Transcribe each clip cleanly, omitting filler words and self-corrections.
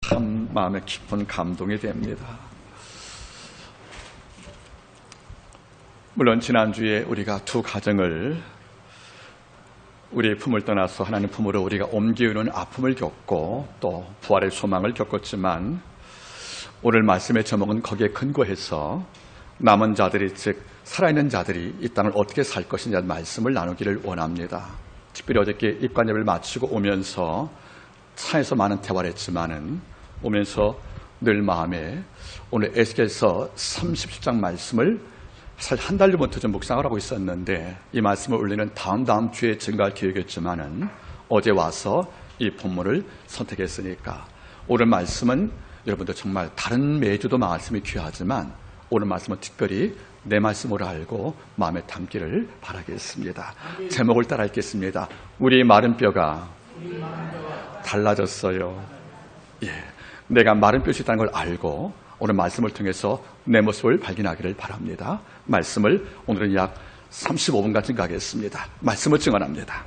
참 마음에 깊은 감동이 됩니다. 물론 지난주에 우리가 두 가정을 우리의 품을 떠나서 하나님 품으로 우리가 옮기는 아픔을 겪고 또 부활의 소망을 겪었지만 오늘 말씀의 제목은 거기에 근거해서 남은 자들이 즉 살아있는 자들이 이 땅을 어떻게 살 것이냐는 말씀을 나누기를 원합니다. 특별히 어저께 입관예배를 마치고 오면서 차에서 많은 대화를 했지만은 오면서 늘 마음에 오늘 에스겔서 37장 말씀을 사실 한 달 전부터 좀 묵상을 하고 있었는데 이 말씀을 올리는 다음 주에 증가할 계획이었지만은 어제 와서 이 본문을 선택했으니까 오늘 말씀은 여러분들 정말 다른 매주도 말씀이 귀하지만 오늘 말씀은 특별히 내 말씀으로 알고 마음에 담기를 바라겠습니다. 제목을 따라 읽겠습니다. 우리 마른 뼈가 달라졌어요. 예, 내가 마른 뼈이 있다는 걸 알고 오늘 말씀을 통해서 내 모습을 발견하기를 바랍니다. 말씀을 오늘은 약 35분간 증가하겠습니다. 말씀을 증언합니다.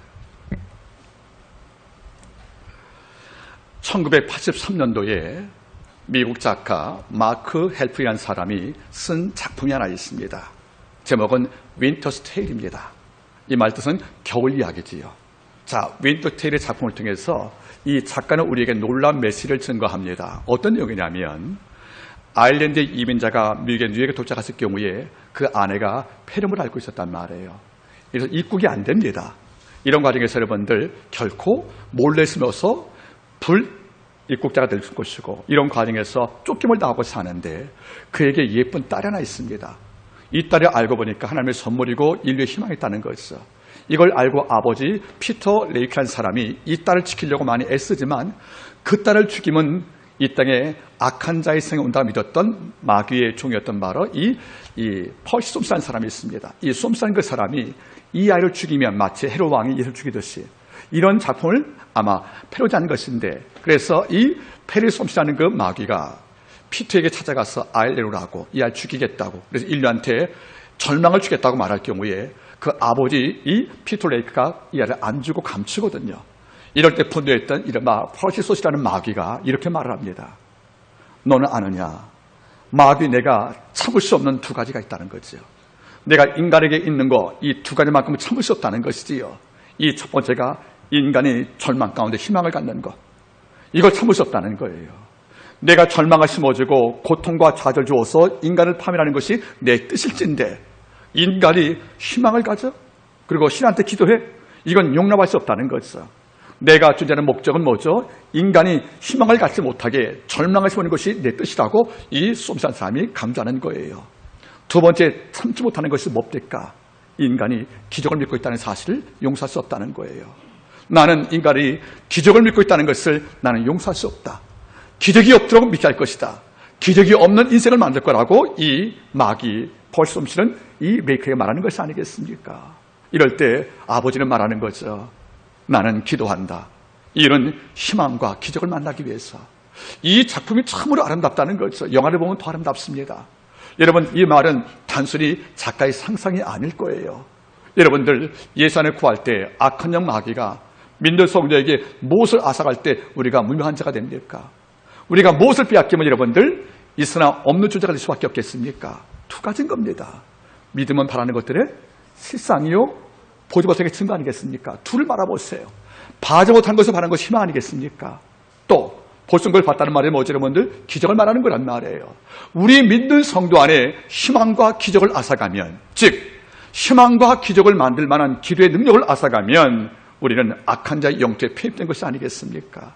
1983년도에 미국 작가 마크 헬프라는 사람이 쓴 작품이 하나 있습니다. 제목은 윈터스 테일입니다. 이 말 뜻은 겨울 이야기지요. 자, 윈터스 테일의 작품을 통해서 이 작가는 우리에게 놀라운 메시지를 증거합니다. 어떤 내용이냐면 아일랜드의 이민자가 미국의 뉴욕에 도착했을 경우에 그 아내가 폐렴을 앓고 있었단 말이에요. 그래서 입국이 안 됩니다. 이런 과정에서 여러분들 결코 몰래 숨어서 입국자가 될 것이고 이런 과정에서 쫓김을 당하고 사는데 그에게 예쁜 딸이 하나 있습니다. 이 딸을 알고 보니까 하나님의 선물이고 인류의 희망이 있다는 거였어. 이걸 알고 아버지 피터 레이크라는 사람이 이 딸을 지키려고 많이 애쓰지만 그 딸을 죽이면 이 땅에 악한 자의 생이 온다고 믿었던 마귀의 종이었던 바로 이 퍼시 솜스라는 사람이 있습니다. 이 솜스라는 그 사람이 이 아이를 죽이면 마치 헤롯 왕이 예수를 죽이듯이 이런 작품을 아마 패러디한 것인데 그래서 이 페리 솜스라는 그 마귀가 피터에게 찾아가서 아이를 내놓으라고 이 아이를 죽이겠다고 그래서 인류한테 절망을 주겠다고 말할 경우에 그 아버지 이 피터 레이크가 이 아이를 안 주고 감추거든요. 이럴 때 분노했던 이른바 퍼시소스라는 마귀가 이렇게 말을 합니다. 너는 아느냐? 마귀 내가 참을 수 없는 두 가지가 있다는 거지요. 내가 인간에게 있는 거 이 두 가지만큼은 참을 수 없다는 것이지요. 이 첫 번째가 인간이 절망 가운데 희망을 갖는 것. 이걸 참을 수 없다는 거예요. 내가 절망을 심어주고 고통과 좌절 주어서 인간을 파멸하는 것이 내 뜻일진데 인간이 희망을 가져? 그리고 신한테 기도해? 이건 용납할 수 없다는 거죠. 내가 존재하는 목적은 뭐죠? 인간이 희망을 갖지 못하게 절망을 심는 것이 내 뜻이라고 이 솜스라는 사람이 강조하는 거예요. 두 번째, 참지 못하는 것이 뭡니까? 인간이 기적을 믿고 있다는 사실을 용서할 수 없다는 거예요. 나는 인간이 기적을 믿고 있다는 것을 나는 용서할 수 없다. 기적이 없도록 믿게 할 것이다. 기적이 없는 인생을 만들 거라고 이 마귀 퍼시 솜스는 이 메이커에게 말하는 것이 아니겠습니까? 이럴 때 아버지는 말하는 거죠. 나는 기도한다. 이런 희망과 기적을 만나기 위해서. 이 작품이 참으로 아름답다는 거죠. 영화를 보면 더 아름답습니다. 여러분, 이 말은 단순히 작가의 상상이 아닐 거예요. 여러분들 예수 안에 구할 때 악한 영 마귀가 민들 성도에게 무엇을 앗아갈 때 우리가 무명한 자가 됩니까? 우리가 무엇을 빼앗기면 여러분들 있으나 없는 존재가 될 수밖에 없겠습니까? 두 가지인 겁니다. 믿음은 바라는 것들의 실상이요 보지 못하게 증거 아니겠습니까? 둘을 말아보세요. 바라지 못한 것을 바라는 것이 희망 아니겠습니까? 또 볼 수 있는 걸 봤다는 말이 뭐죠? 여러분들 기적을 말하는 거란 말이에요. 우리 믿는 성도 안에 희망과 기적을 앗아가면 즉 희망과 기적을 만들 만한 기도의 능력을 앗아가면 우리는 악한 자의 영토에 편입된 것이 아니겠습니까?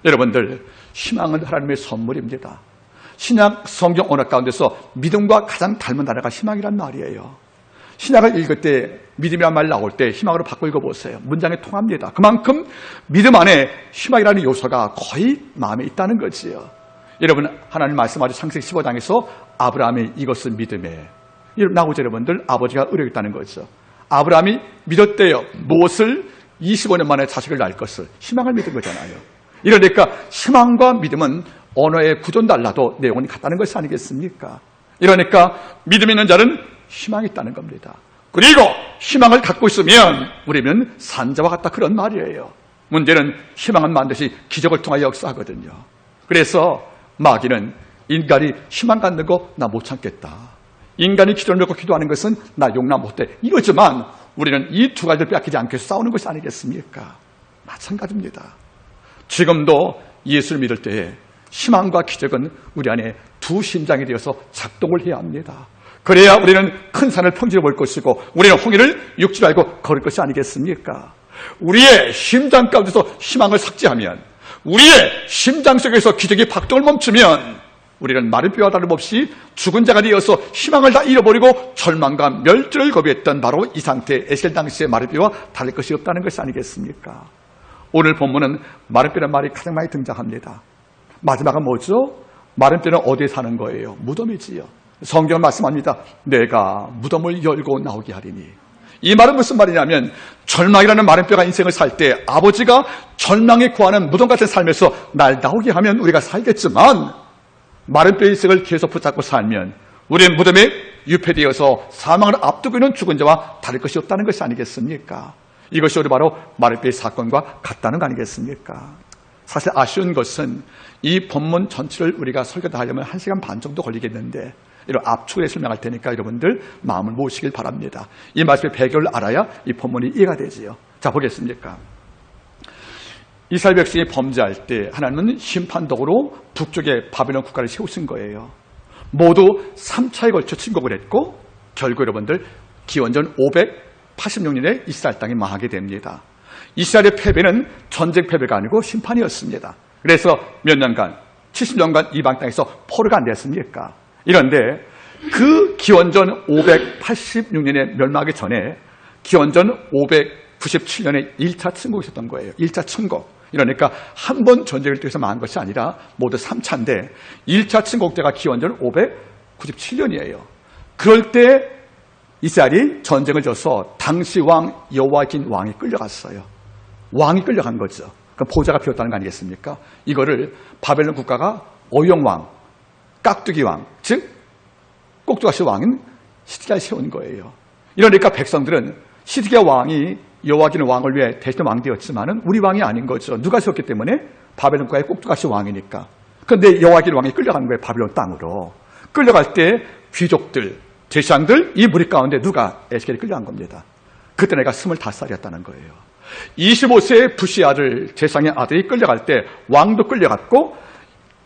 여러분들 희망은 하나님의 선물입니다. 신약 성경 언어 가운데서 믿음과 가장 닮은 단어가 희망이란 말이에요. 신약을 읽을 때 믿음이란 말 나올 때 희망으로 바꿔 읽어보세요. 문장이 통합니다. 그만큼 믿음 안에 희망이라는 요소가 거의 마음에 있다는 거지요. 여러분 하나님 말씀하죠. 창세기 15장에서 아브라함이 이것은 믿음에 나오죠. 여러분들 아버지가 의뢰했다는 거죠. 아브라함이 믿었대요. 무엇을? 25년 만에 자식을 낳을 것을. 희망을 믿은 거잖아요. 이러니까 희망과 믿음은 언어의 구조는 달라도 내용은 같다는 것이 아니겠습니까? 이러니까 믿음 있는 자는 희망이 있다는 겁니다. 그리고 희망을 갖고 있으면 우리는 산자와 같다 그런 말이에요. 문제는 희망은 반드시 기적을 통하여 역사하거든요. 그래서 마귀는 인간이 희망 갖는 거 나 못 참겠다. 인간이 기도를 놓고 기도하는 것은 나 용납 못해. 이러지만 우리는 이 두 가지를 빼앗기지 않기 위해서 싸우는 것이 아니겠습니까? 마찬가지입니다. 지금도 예수를 믿을 때에 희망과 기적은 우리 안에 두 심장이 되어서 작동을 해야 합니다. 그래야 우리는 큰 산을 평지로 볼 것이고 우리는 홍해를 육지로 알고 걸을 것이 아니겠습니까? 우리의 심장 가운데서 희망을 삭제하면, 우리의 심장 속에서 기적이 박동을 멈추면 우리는 마른 뼈와 다름없이 죽은 자가 되어서 희망을 다 잃어버리고 절망과 멸절을 거부했던 바로 이 상태, 에스겔 당시의 마른 뼈와 다를 것이 없다는 것이 아니겠습니까? 오늘 본문은 마른 뼈라는 말이 가장 많이 등장합니다. 마지막은 뭐죠? 마른 뼈는 어디에 사는 거예요? 무덤이지요. 성경은 말씀합니다. 내가 무덤을 열고 나오게 하리니. 이 말은 무슨 말이냐면, 절망이라는 마른 뼈가 인생을 살 때 아버지가 절망에 구하는 무덤 같은 삶에서 날 나오게 하면 우리가 살겠지만, 마른 뼈의 인생을 계속 붙잡고 살면 우리는 무덤에 유폐되어서 사망을 앞두고 있는 죽은 자와 다를 것이 없다는 것이 아니겠습니까? 이것이 우리 바로 마른 뼈의 사건과 같다는 거 아니겠습니까? 사실 아쉬운 것은 이 본문 전체를 우리가 설교다 하려면 1시간 반 정도 걸리겠는데, 이런 압축을 설명할 테니까 여러분들 마음을 모으시길 바랍니다. 이 말씀의 배경을 알아야 이 본문이 이해가 되지요. 자, 보겠습니까? 이스라엘 백성이 범죄할 때 하나님은 심판덕으로 북쪽에 바벨론 국가를 세우신 거예요. 모두 3차에 걸쳐 침공을 했고 결국 여러분들 기원전 586년에 이스라엘 땅이 망하게 됩니다. 이스라엘의 패배는 전쟁 패배가 아니고 심판이었습니다. 그래서 몇 년간, 70년간 이방 땅에서 포로가 안 됐습니까? 이런데 그 기원전 586년에 멸망하기 전에 기원전 597년에 1차 침공이 있었던 거예요. 1차 침공. 이러니까 한 번 전쟁을 통해서 망한 것이 아니라 모두 3차인데 1차 침공 때가 기원전 597년이에요. 그럴 때 이스라엘이 전쟁을 져서 당시 왕 여호야긴 왕이 끌려갔어요. 왕이 끌려간 거죠. 그럼 보좌가 비었다는 거 아니겠습니까? 이거를 바벨론 국가가 어용왕, 깍두기 왕, 즉 꼭두가시 왕인 시드기야를 세운 거예요. 이러니까 백성들은 시드기야 왕이 여호야긴 왕을 위해 대신 왕 되었지만은 우리 왕이 아닌 거죠. 누가 세웠기 때문에? 바벨론 국가의 꼭두가시 왕이니까. 그런데 여호야긴 왕이 끌려간 거예요. 바벨론 땅으로. 끌려갈 때 귀족들, 제사장들 이 무리 가운데 누가? 에스겔이 끌려간 겁니다. 그때 내가 25살이었다는 거예요. 25세의 부시 아들, 제사장의 아들이 끌려갈 때 왕도 끌려갔고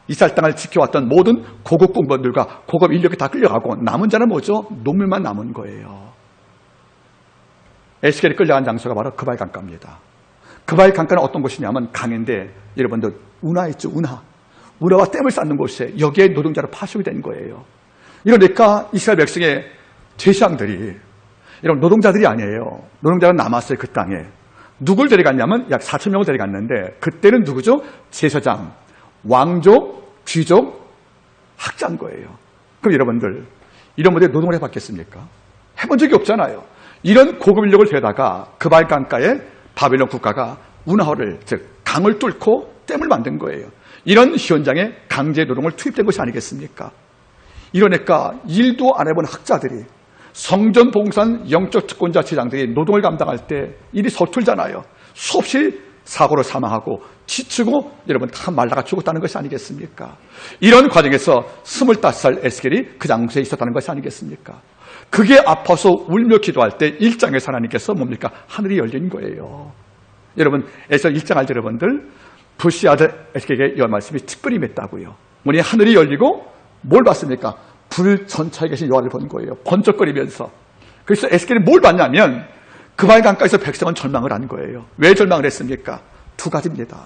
이스라엘 땅을 지켜왔던 모든 고급 공무원들과 고급 인력이 다 끌려가고 남은 자는 뭐죠? 농민만 남은 거예요. 에스겔이 끌려간 장소가 바로 그발 강가입니다. 그발 강가는 어떤 곳이냐면 강인데 여러분들 운하 있죠? 운하와 댐을 쌓는 곳에 여기에 노동자로 파송이 된 거예요. 이러니까 이스라엘 백성의 제사장들이 이런 노동자들이 아니에요. 노동자가 남았어요. 그 땅에. 누굴 데려갔냐면 약 4,000명을 데려갔는데 그때는 누구죠? 제사장, 왕족, 귀족, 학자인 거예요. 그럼 여러분들 이런 분들이 노동을 해봤겠습니까? 해본 적이 없잖아요. 이런 고급 인력을 데려다가 그발 강가에 바벨론 국가가 운하를, 즉 강을 뚫고 댐을 만든 거예요. 이런 현장에 강제 노동을 투입된 것이 아니겠습니까? 이러니까 일도 안 해본 학자들이, 성전 봉산 영적 특권자 제장들이 노동을 감당할 때 일이 서툴잖아요. 수없이 사고로 사망하고 지치고 여러분 다 말라가 죽었다는 것이 아니겠습니까? 이런 과정에서 25살 에스겔이 그 장소에 있었다는 것이 아니겠습니까? 그게 아파서 울며 기도할 때 1장에서 하나님께서 뭡니까? 하늘이 열린 거예요. 여러분 에스겔 1장 알 때 여러분들 부시 아들 에스겔에게 이 말씀이 특별히 맺다고요. 뭐니 하늘이 열리고 뭘 봤습니까? 불 전차에 계신 여호와를 본 거예요. 번쩍거리면서. 그래서 에스겔이 뭘 봤냐면 그발 강가에서 백성은 절망을 한 거예요. 왜 절망을 했습니까? 두 가지입니다.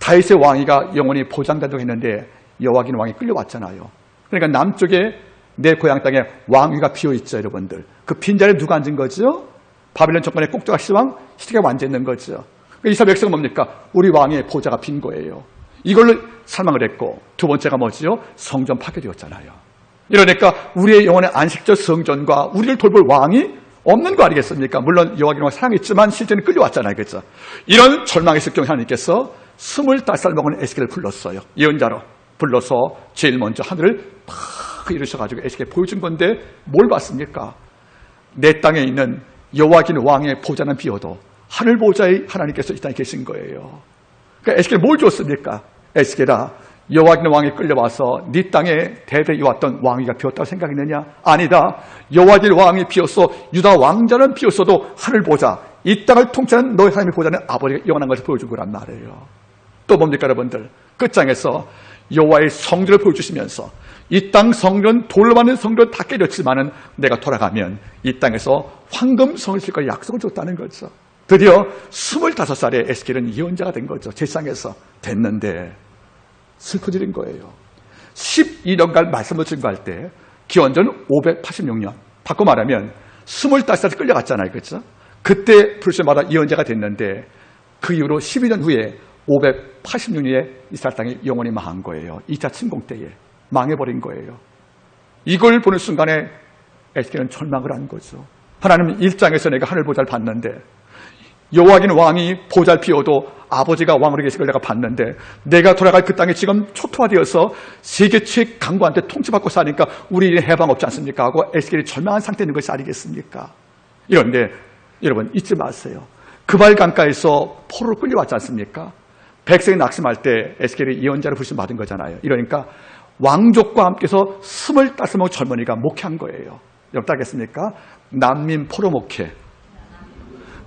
다윗의 왕위가 영원히 보장되도록 했는데 여호야긴 왕이 끌려왔잖아요. 그러니까 남쪽에 내 고향 땅에 왕위가 비어있죠, 여러분들. 그 빈자리에 누가 앉은 거죠? 바벨론 정권의 꼭두가시 왕 시드기야가 앉아 있는 거죠. 이스라엘 백성은 뭡니까? 우리 왕의 보좌가 빈 거예요. 이걸로 살망을 했고, 두 번째가 뭐지요? 성전 파괴되었잖아요. 이러니까 우리의 영혼의 안식처 성전과 우리를 돌볼 왕이 없는 거 아니겠습니까? 물론 여호야긴 왕 사랑했지만 실제는 끌려왔잖아요. 그렇죠? 이런 절망의 경우 하나님께서 25살 먹은 에스겔을 불렀어요. 예언자로 불러서 제일 먼저 하늘을 팍 이루셔가지고 에스겔 보여준 건데 뭘 봤습니까? 내 땅에 있는 여호야긴 왕의 보좌는 비어도 하늘 보좌에 하나님께서 이 땅에 계신 거예요. 그러니까 에스겔 뭘 줬습니까? 에스겔아, 여호와긴 왕이 끌려와서 네 땅에 대대 이왔던 왕위가 비었다고 생각했느냐? 아니다. 여호와긴 왕이 비었어. 유다 왕자는 비었어도 하늘 보자. 이 땅을 통치하는 너희 하나님의 보좌는 아버지가 영원한 것을 보여준 거란 말이에요. 또 뭡니까 여러분들? 끝장에서 여호와의 성전을 보여주시면서 이 땅 성전, 돌로 만든 성전 다 깨졌지만은 내가 돌아가면 이 땅에서 황금성을 칠 걸 약속을 줬다는 거죠. 드디어 25살에 에스겔은 예언자가 된 거죠. 제상에서 됐는데 슬퍼지는 거예요. 12년간 말씀을 증거할 때 기원전 586년 바꿔 말하면 25살에 끌려갔잖아요. 그렇죠? 그때 불시마다 예언자가 됐는데 그 이후로 12년 후에 586년에 이스라엘 땅이 영원히 망한 거예요. 2차 침공 때에 망해버린 거예요. 이걸 보는 순간에 에스겔은 절망을 한 거죠. 하나님 1장에서 내가 하늘 보좌를 봤는데 여호와긴 왕이 보좌를 피워도 아버지가 왕으로 계신 걸 내가 봤는데 내가 돌아갈 그 땅이 지금 초토화되어서 세계 최강국한테 통치받고 사니까 우리는 해방 없지 않습니까? 하고 에스겔이 절망한 상태에 있는 것이 아니겠습니까? 이런데 여러분 잊지 마세요. 그발 강가에서 포로로 끌려왔지 않습니까? 백성이 낙심할 때 에스겔이 예언자를 부르심받은 거잖아요. 이러니까 왕족과 함께서 25명 젊은이가 목회한 거예요. 여러분 따겠습니까? 난민 포로 목회.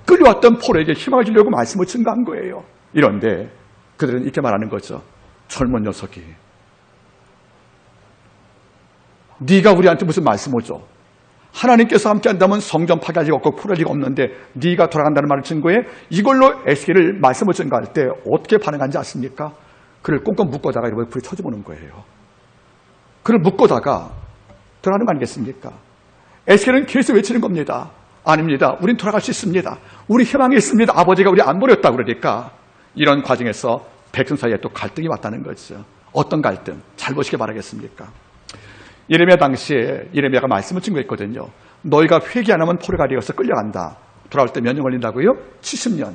끌려왔던 포로에게 희망을 주려고 말씀을 증거한 거예요. 이런데 그들은 이렇게 말하는 거죠. 젊은 녀석이 네가 우리한테 무슨 말씀을 줘? 하나님께서 함께한다면 성전 파괴할 리가 없고 포로할 리가 없는데 네가 돌아간다는 말을 증거해 이걸로 에스겔을 말씀을 증거할 때 어떻게 반응한지 아십니까? 그를 꽁꽁 묶어다가 이렇게 불이 터져보는 거예요. 그를 묶어다가 돌아가는 거 아니겠습니까? 에스겔은 계속 외치는 겁니다. 아닙니다. 우린 돌아갈 수 있습니다. 우리 희망이 있습니다. 아버지가 우리 안 버렸다고 그러니까 이런 과정에서 백성 사이에 또 갈등이 왔다는 거죠. 어떤 갈등? 잘 보시기 바라겠습니까? 예레미야 당시에 예레미야가 말씀을 증거했거든요. 너희가 회개 안 하면 포로가 되어서 끌려간다. 돌아올 때 몇 년 걸린다고요? 70년.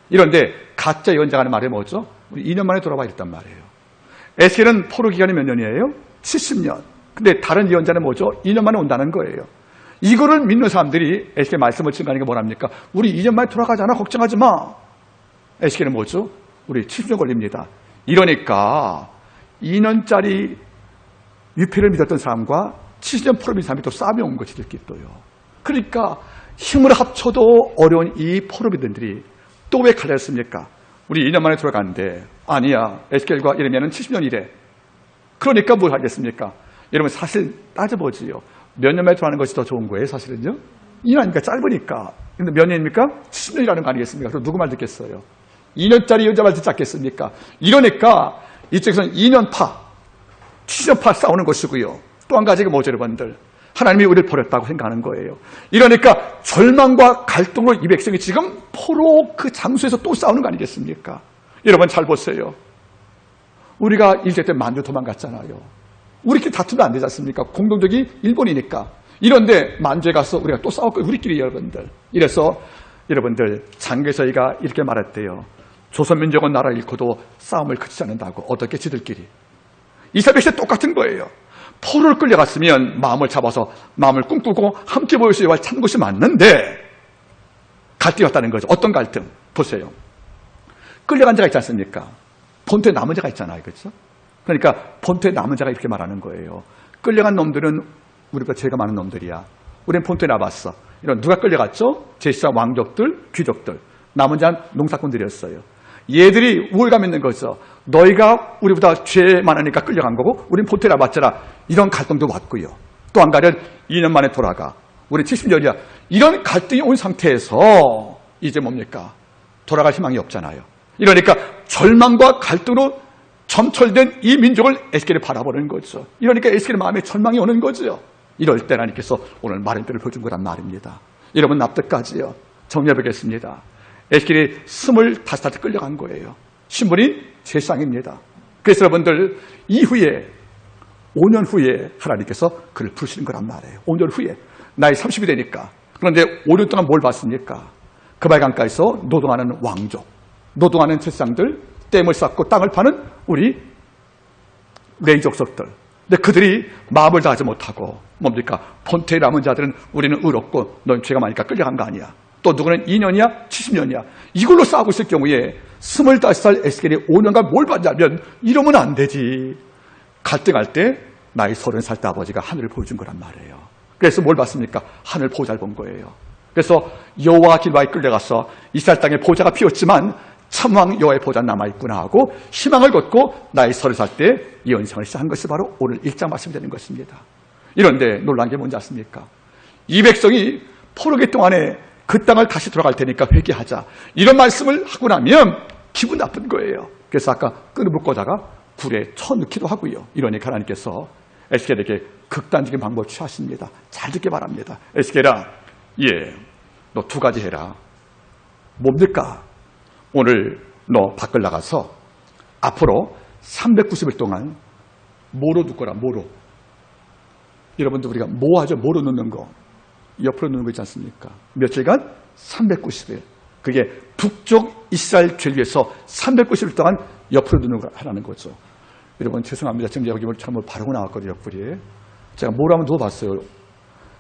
이런데 가짜 예언자가 하는 말이 뭐죠? 우리 2년 만에 돌아와 있단 말이에요. 에스겔은 포로 기간이 몇 년이에요? 70년. 근데 다른 예언자는 뭐죠? 2년 만에 온다는 거예요. 이거를 믿는 사람들이 에스겔 말씀을 증거하는 게 뭐랍니까? 우리 2년 만에 돌아가잖아. 걱정하지 마. 에스겔은 뭐죠? 우리 70년 걸립니다. 이러니까 2년짜리 유패를 믿었던 사람과 70년 포로 믿은 사람이 또 싸움이 온 것이 들끼 또요. 그러니까 힘을 합쳐도 어려운 이 포로 믿은들이 또 왜 갈렸습니까? 우리 2년 만에 돌아가는데 아니야. 에스겔과 예레미야는 70년이래. 그러니까 뭘 하겠습니까? 여러분 사실 따져보지요. 몇 년 만에 돌아가는 것이 더 좋은 거예요, 사실은요? 2년 아닙니까? 짧으니까. 근데 몇 년입니까? 70년이라는 거 아니겠습니까? 그럼 누구 말 듣겠어요? 2년짜리 여자 말 듣지 않겠습니까? 이러니까 이쪽에서는 2년파, 70년파 싸우는 것이고요. 또 한 가지가 뭐죠, 여러분들? 하나님이 우리를 버렸다고 생각하는 거예요. 이러니까 절망과 갈등으로 이 백성이 지금 포로 그 장소에서 또 싸우는 거 아니겠습니까? 여러분 잘 보세요. 우리가 일제 때 만주 도망갔잖아요. 우리끼리 다투면 안 되지 않습니까? 공동적이 일본이니까. 이런데 만주에 가서 우리가 또 싸울 거예요. 우리끼리 여러분들. 이래서 여러분들 장개서이가 이렇게 말했대요. 조선민족은 나라 잃고도 싸움을 그치지 않는다고. 어떻게 지들끼리. 이사벨이 똑같은 거예요. 포로를 끌려갔으면 마음을 잡아서 마음을 꿈꾸고 함께 모일 수 있는 찾는 것이 맞는데 갈등이 왔다는 거죠. 어떤 갈등? 보세요. 끌려간 자가 있지 않습니까? 본토에 남은 자가 있잖아요. 그렇죠? 그러니까 본토에 남은 자가 이렇게 말하는 거예요. 끌려간 놈들은 우리가 죄가 많은 놈들이야. 우리는 본토에 나봤어. 이런 누가 끌려갔죠? 제사장 왕족들, 귀족들. 남은 자는 농사꾼들이었어요. 얘들이 우월감 있는 거죠. 너희가 우리보다 죄 많으니까 끌려간 거고 우린 본토에 나봤잖아. 이런 갈등도 왔고요. 또 한 가지는 2년 만에 돌아가. 우리 70년이야. 이런 갈등이 온 상태에서 이제 뭡니까? 돌아갈 희망이 없잖아요. 이러니까 절망과 갈등으로 점철된 이 민족을 에스겔이 바라보는 거죠. 이러니까 에스겔의 마음에 절망이 오는 거죠. 이럴 때 하나님께서 오늘 마른대를 보여준 거란 말입니다. 여러분 납득까지요. 정리해보겠습니다. 에스겔이 25살에 끌려간 거예요. 신분이 제사장입니다. 그래서 여러분들 이후에 5년 후에 하나님께서 그를 부르시는 거란 말이에요. 5년 후에 나이 30이 되니까. 그런데 5년 동안 뭘 봤습니까? 그발 강가에서 노동하는 왕족, 노동하는 제사장들, 댐을 쌓고 땅을 파는 우리 레위 족속들. 근데 그들이 마음을 다하지 못하고 뭡니까? 본토에 남은 자들은 우리는 의롭고 넌 죄가 많으니까 끌려간 거 아니야. 또 누구는 2년이야 70년이야 이걸로 싸우고 있을 경우에 25살 에스겔이 5년간 뭘 받냐면 이러면 안 되지. 갈등할 때 나이 30살 때 아버지가 하늘을 보여준 거란 말이에요. 그래서 뭘 봤습니까? 하늘 보좌를 본 거예요. 그래서 여호와 길바에 끌려가서 이스라엘 땅에 보좌가 피었지만 참왕 여호와의 보좌는 남아있구나 하고 희망을 걷고 나이 30살 때 예언성을 시작한 것이 바로 오늘 1장 말씀이 되는 것입니다. 이런데 놀란 게 뭔지 아십니까? 이 백성이 포로기 동안에 그 땅을 다시 돌아갈 테니까 회개하자 이런 말씀을 하고 나면 기분 나쁜 거예요. 그래서 아까 끈을 묶고다가 굴에 쳐넣기도 하고요. 이러니까 하나님께서 에스겔에게 극단적인 방법을 취하십니다. 잘 듣기 바랍니다. 에스겔아, 너 2가지 해라. 뭡니까? 오늘 너 밖을 나가서 앞으로 390일 동안 모로 눕거라. 모로. 여러분들 우리가 뭐 하죠? 모로 눕는 거. 옆으로 눕는 거 있지 않습니까? 며칠간? 390일. 그게 북쪽 이스라엘 죄위에서 390일 동안 옆으로 눕는 거 하라는 거죠. 여러분 죄송합니다. 지금 여기 잘못 바르고 나왔거든요. 옆구리에. 제가 모로 한번 누워봤어요.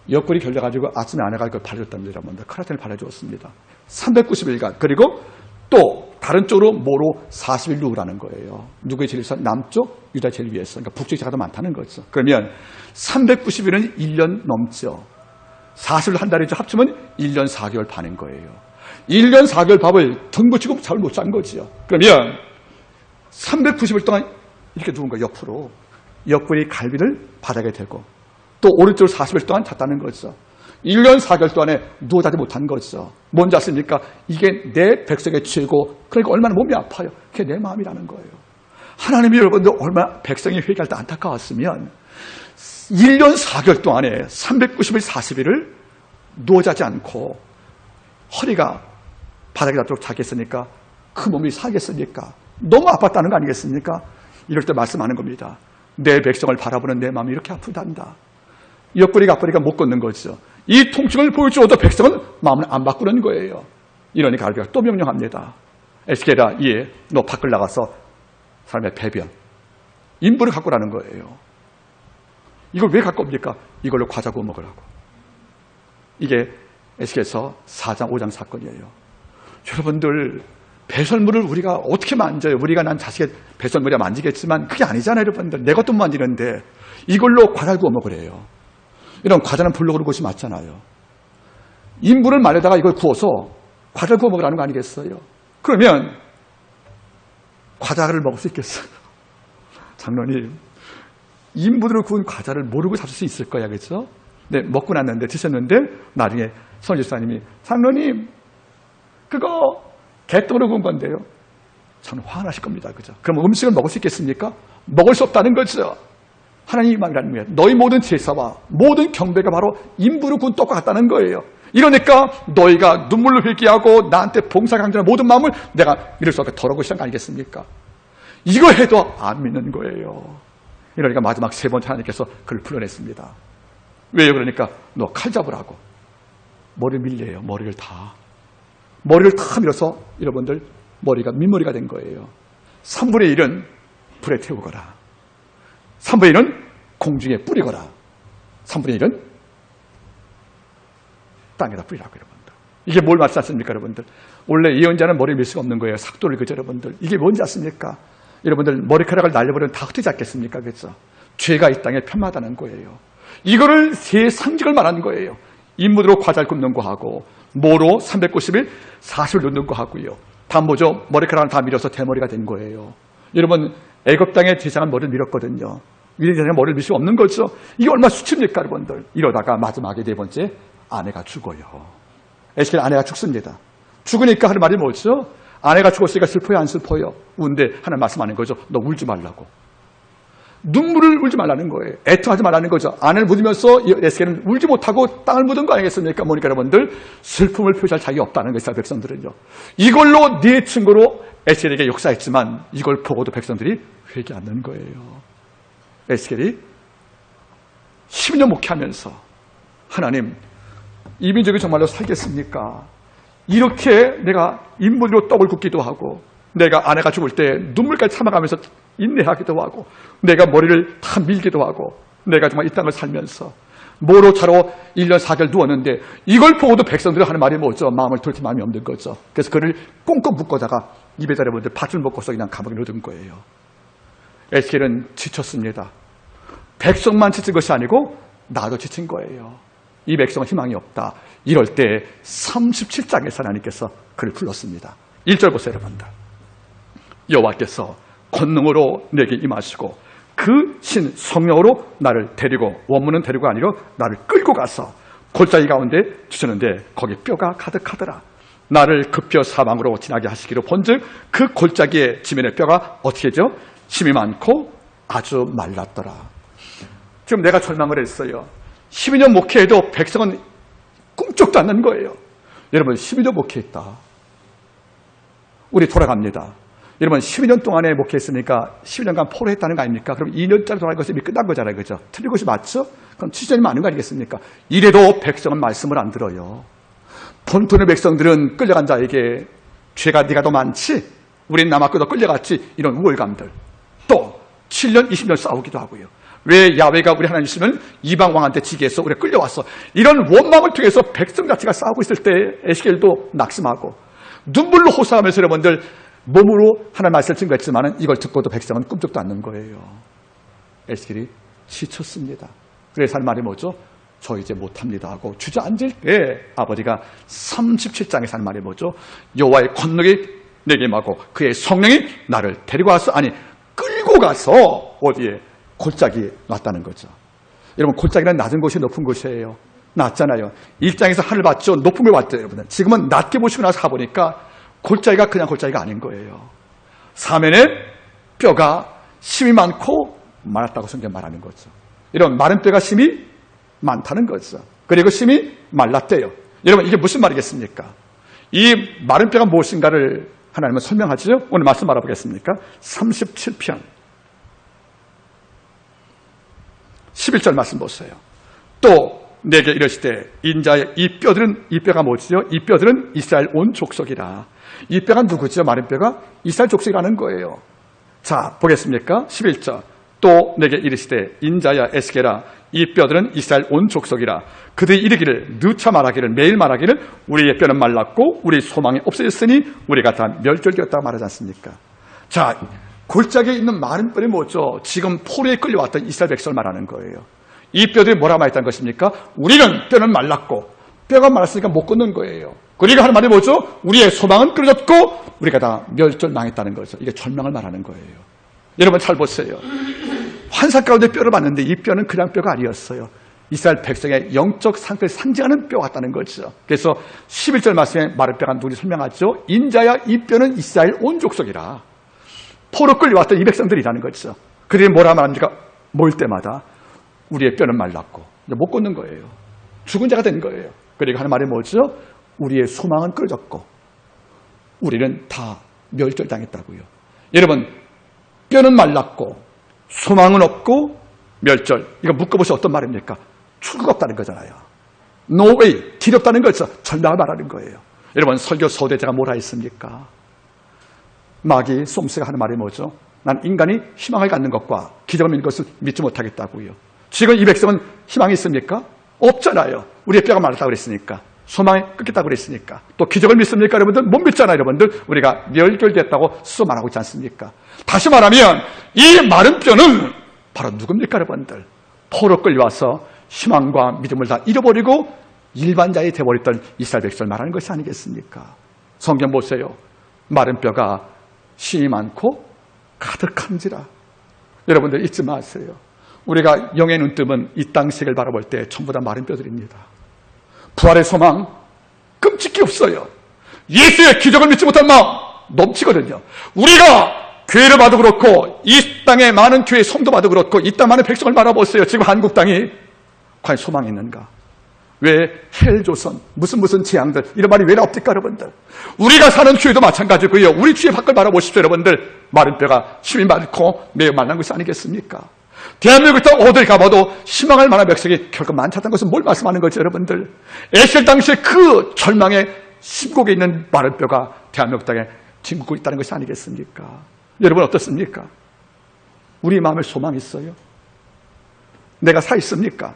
옆구리 결려가지고 아침에 아내가 그걸 바르셨답니다. 여러분들. 카라틴을 바르주었습니다. 390일간. 그리고 또 다른 쪽으로 모로 40일 누우라는 거예요. 누구의 제일 위해서? 남쪽 유다 제일 위해서. 그러니까 북쪽이 제가 더 많다는 거죠. 그러면 390일은 1년 넘죠. 40일 한 달이죠. 합치면 1년 4개월 반인 거예요. 1년 4개월 밥을 등 붙이고 잠을 못 잔 거죠. 그러면 390일 동안 이렇게 누운 거예요. 옆으로. 옆구리 갈비를 바닥에 대고 또 오른쪽으로 40일 동안 잤다는 거죠. 1년 4개월 동안에 누워 자지 못한 거죠. 뭔지 아십니까? 이게 내 백성의 죄고 그러니까 얼마나 몸이 아파요. 그게 내 마음이라는 거예요. 하나님이 여러분들 얼마나 백성이 회개할 때 안타까웠으면 1년 4개월 동안에 390일 40일을 누워 자지 않고 허리가 바닥에 닿도록 자겠습니까? 그 몸이 사겠습니까? 너무 아팠다는 거 아니겠습니까? 이럴 때 말씀하는 겁니다. 내 백성을 바라보는 내 마음이 이렇게 아프단다. 옆구리가 아프니까 못 걷는 거죠. 이 통증을 보여주어도 백성은 마음을 안 바꾸는 거예요. 이러니까 갈비가 또 명령합니다. 에스겔아, 너 밖을 나가서 사람의 배변, 인부를 갖고 라는 거예요. 이걸 왜 갖고 옵니까? 이걸로 과자 구워 먹으라고. 이게 에스겔서 4장 5장 사건이에요. 여러분들 배설물을 우리가 어떻게 만져요? 우리가 난 자식의 배설물이야 만지겠지만 그게 아니잖아요. 여러분들 내 것도 만지는데 이걸로 과자를 구워 먹으래요. 이런 과자는 불로 구는 것이 맞잖아요. 인분을 말려다가 이걸 구워서 과자를 구워 먹으라는 거 아니겠어요? 그러면 과자를 먹을 수 있겠어요? 장로님, 인분으로 구운 과자를 모르고 잡을 수 있을 거야, 그렇죠? 네, 먹고 났는데 드셨는데 나중에 선지사님이 장로님 그거 개똥으로 구운 건데요. 저는 화나실 겁니다, 그죠? 그럼 음식을 먹을 수 있겠습니까? 먹을 수 없다는 거죠. 하나님이 말하는 거예요. 너희 모든 제사와 모든 경배가 바로 인부로 구운 떡과 같다는 거예요. 이러니까 너희가 눈물로 회개하고 나한테 봉사강조하는 모든 마음을 내가 이럴 수 없게 더러고 시작한 거 아니겠습니까? 이거 해도 안 믿는 거예요. 이러니까 마지막 3번째 하나님께서 그를 풀어냈습니다. 왜요? 그러니까 너 칼 잡으라고. 머리를 밀려요. 머리를 다 밀어서 여러분들 머리가 민머리가 된 거예요. 3분의 1은 불에 태우거라. 3분의 1은 공중에 뿌리거라. 3분의 1은 땅에다 뿌리라고 여러분들. 이게 뭘 말씀하십니까 여러분들? 원래 예언자는 머리를 밀 수가 없는 거예요. 삭도를 그죠 여러분들. 이게 뭔지 아십니까? 여러분들 머리카락을 날려버리면 다 흩어지지 않겠습니까? 그렇죠? 죄가 이 땅에 편마다는 거예요. 이거를 세 상징을 말하는 거예요. 인문으로 과자를 굽는 거 하고 모로 390일 40일 놓는 거 하고요. 다 뭐죠? 머리카락을 다 밀어서 대머리가 된 거예요. 여러분 애굽 땅에 제사장은 머리를 밀었거든요. 제사장은 머리를 밀 수 없는 거죠. 이게 얼마나 수치입니까 여러분들. 이러다가 마지막에 4번째 아내가 죽어요. 에스겔 아내가 죽습니다. 죽으니까 하는 말이 뭐죠? 아내가 죽었으니까 슬퍼요 안 슬퍼요? 운데 하는 말씀하는 거죠. 너 울지 말라고. 눈물을 울지 말라는 거예요. 애통하지 말라는 거죠. 아내를 묻으면서 에스겔은 울지 못하고 땅을 묻은 거 아니겠습니까? 뭐니까 여러분들 슬픔을 표시할 자격이 없다는 거예요. 백성들은요. 이걸로 네 증거로 에스겔에게 역사했지만 이걸 보고도 백성들이 회개 않는 거예요. 에스겔이 10년 목회하면서 하나님 이 민족이 정말로 살겠습니까? 이렇게 내가 인분으로 떡을 굽기도 하고 내가 아내가 죽을 때 눈물까지 참아가면서 인내하기도 하고 내가 머리를 다 밀기도 하고 내가 정말 이 땅을 살면서 모로 차로 1년 4개월 누웠는데 이걸 보고도 백성들이 하는 말이 뭐죠? 마음을 돌릴 마음이 없는 거죠. 그래서 그를 꽁꽁 묶어다가 입에다 여러분들 밧줄 먹고서 그냥 감옥에 넣은 거예요. 에스겔은 지쳤습니다. 백성만 지친 것이 아니고 나도 지친 거예요. 이 백성은 희망이 없다. 이럴 때 37장에서 하나님께서 그를 불렀습니다. 1절 보세요, 여러분들. 여호와께서 권능으로 내게 임하시고 그 신 성령으로 나를 데리고, 원문은 데리고 아니라 나를 끌고 가서 골짜기 가운데 주셨는데 거기 뼈가 가득하더라. 나를 그 뼈 사방으로 지나게 하시기로 본즉 그 골짜기의 지면의 뼈가 어떻게 되죠? 힘이 많고 아주 말랐더라. 지금 내가 절망을 했어요. 12년 목회해도 백성은 꿈쩍도 않는 거예요. 여러분 12년 목회했다. 우리 돌아갑니다. 여러분 12년 동안에 목회했으니까 12년간 포로했다는 거 아닙니까? 그럼 2년짜리 돌아갈 것이 이미 끝난 거잖아요. 그죠? 틀린 것이 맞죠? 그럼 7년이 많은 거 아니겠습니까? 이래도 백성은 말씀을 안 들어요. 본토의 백성들은 끌려간 자에게 죄가 네가 더 많지? 우린 남았고 너 끌려갔지? 이런 우월감들. 또 7년, 20년 싸우기도 하고요. 왜 야훼가 우리 하나님이시면 이방 왕한테 지게해서 우리가 끌려왔어? 이런 원망을 통해서 백성 자체가 싸우고 있을 때 에스겔도 낙심하고 눈물로 호소하면서 여러분들 몸으로 하나님 말씀을 증거했지만 이걸 듣고도 백성은 꿈쩍도 않는 거예요. 에스겔이 지쳤습니다. 그래서 할 말이 뭐죠? 저 이제 못합니다 하고 주저앉을 때 아버지가 37장에서 한 말이 뭐죠? 여호와의 권능이 내게 임하고 그의 성령이 나를 데리고 와서, 아니 끌고 가서 어디에? 골짜기에 놨다는 거죠. 여러분 골짜기는 낮은 곳이 높은 곳이에요. 낮잖아요. 1장에서 하늘 봤죠? 높은 걸 봤죠, 여러분. 지금은 낮게 보시고 나서 가보니까 골짜기가 그냥 골짜기가 아닌 거예요. 사면에 뼈가 힘이 많고 말랐다고 성경 말하는 거죠. 이런 마른 뼈가 힘이 많다는 거죠. 그리고 힘이 말랐대요. 여러분 이게 무슨 말이겠습니까? 이 마른 뼈가 무엇인가를 하나님은 설명하죠. 오늘 말씀 알아보겠습니까? 37편 11절 말씀 보세요. 또 내게 이르시되 인자의 이 뼈가 뭐지요? 이 뼈들은 이스라엘 온 족속이라. 이 뼈가 누구지요? 마른 뼈가 이스라엘 족속이라는 거예요. 자 보겠습니까? 11절 또 내게 이르시되 인자야 에스겔아 이 뼈들은 이스라엘 온 족속이라. 그들이 이르기를 누차 말하기를 매일 말하기를 우리의 뼈는 말랐고 우리 소망이 없어졌으니 우리가 다 멸절되었다고 말하지 않습니까? 자 골짜기에 있는 마른 뼈는 뭐죠? 지금 포로에 끌려왔던 이스라엘 백성을 말하는 거예요. 이 뼈들이 뭐라 말했다는 것입니까? 우리는 뼈는 말랐고 뼈가 말랐으니까 못 걷는 거예요. 그러니까 하는 말이 뭐죠? 우리의 소망은 끊어졌고 우리가 다 멸절당했다는 거죠. 이게 절망을 말하는 거예요. 여러분 잘 보세요. 환상 가운데 뼈를 봤는데 이 뼈는 그냥 뼈가 아니었어요. 이스라엘 백성의 영적 상태를 상징하는 뼈 같다는 거죠. 그래서 11절 말씀에 마른 뼈가 누구를 설명하죠? 인자야 이 뼈는 이스라엘 온 족속이라. 포로 끌려왔던 이 백성들이라는 거죠. 그들이 뭐라 말합니까? 모일 때마다 우리의 뼈는 말랐고 못 걷는 거예요. 죽은 자가 된 거예요. 그리고 하는 말이 뭐죠? 우리의 소망은 끊어졌고 우리는 다 멸절당했다고요. 여러분 뼈는 말랐고 소망은 없고 멸절. 이거 묶어보시면 어떤 말입니까? 출구가 없다는 거잖아요. No way. 길이 없다는 거죠. 절망을 말하는 거예요. 여러분 설교 서대자가 뭐라 했습니까? 마귀 솜스가 하는 말이 뭐죠? 난 인간이 희망을 갖는 것과 기적을 믿는 것을 믿지 못하겠다고요. 지금 이 백성은 희망이 있습니까? 없잖아요. 우리의 뼈가 말랐다고 그랬으니까. 소망이 끊겼다고 그랬으니까. 또 기적을 믿습니까? 여러분들 못 믿잖아요. 여러분들 우리가 멸절됐다고 스스로 말하고 있지 않습니까? 다시 말하면 이 마른 뼈는 바로 누굽니까? 여러분들 포로 끌려와서 희망과 믿음을 다 잃어버리고 일반자이 되어버렸던 이스라엘 백성을 말하는 것이 아니겠습니까? 성경 보세요. 마른 뼈가 힘이 많고 가득한지라. 여러분들 잊지 마세요. 우리가 영의 눈뜨면 이 땅 세계를 바라볼 때 전부 다 마른 뼈들입니다. 부활의 소망 끔찍히 없어요. 예수의 기적을 믿지 못한 마음 넘치거든요. 우리가 교회를 봐도 그렇고 이 땅의 많은 교회 성도 봐도 그렇고 이 땅 많은 백성을 바라보세요. 지금 한국 땅이 과연 소망이 있는가? 왜 헬조선 무슨 재앙들 이런 말이 왜 나옵니까? 여러분들 우리가 사는 교회도 마찬가지고요. 우리 주의 밖을 바라보십시오. 여러분들 마른 뼈가 힘이 많고 매우 만난 것이 아니겠습니까? 대한민국에 어딜 가봐도 희망할 만한 백성이 결코 많지 않다는 것은 뭘 말씀하는 거죠? 여러분들 에스겔 당시에 그 절망의 심곡에 있는 마른 뼈가 대한민국 땅에 짓고 있다는 것이 아니겠습니까? 여러분 어떻습니까? 우리 마음에 소망이 있어요? 내가 사 있습니까?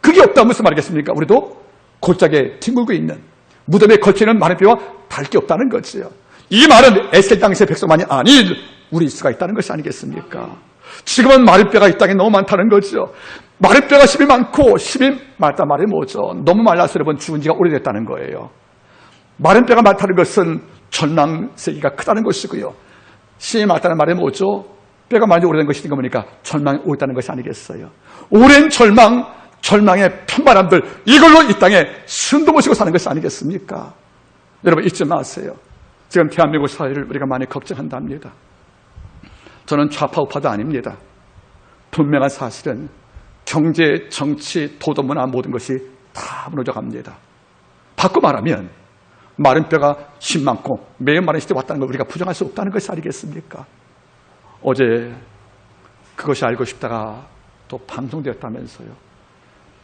그게 없다 무슨 말이겠습니까? 우리도 골짜기에 뒹굴고 있는 무덤에 걸쳐있는 마른 뼈와 다를 게 없다는 거지요. 이 말은 에스겔 당시의 백성만이 아닌 우리 수가 있다는 것이 아니겠습니까? 지금은 마른 뼈가 이 땅에 너무 많다는 거죠. 마른 뼈가 심이 많고 심이 많다 말이 뭐죠? 너무 말라서 여러분 죽은 지가 오래됐다는 거예요. 마른 뼈가 많다는 것은 절망세기가 크다는 것이고요. 심이 많다는 말이 뭐죠? 뼈가 많이 오래된 것이 있는 거 보니까 절망이 오랬다는 것이 아니겠어요. 오랜 절망의 편바람들, 이걸로 이 땅에 숨도 못 쉬고 사는 것이 아니겠습니까? 여러분 잊지 마세요. 지금 대한민국 사회를 우리가 많이 걱정한답니다. 저는 좌파 우파도 아닙니다. 분명한 사실은 경제, 정치, 도덕, 문화 모든 것이 다 무너져갑니다. 바꿔 말하면 마른 뼈가 심 많고 매우 마른 시대에 왔다는 걸 우리가 부정할 수 없다는 것이 아니겠습니까? 어제 그것이 알고 싶다가 또 방송되었다면서요.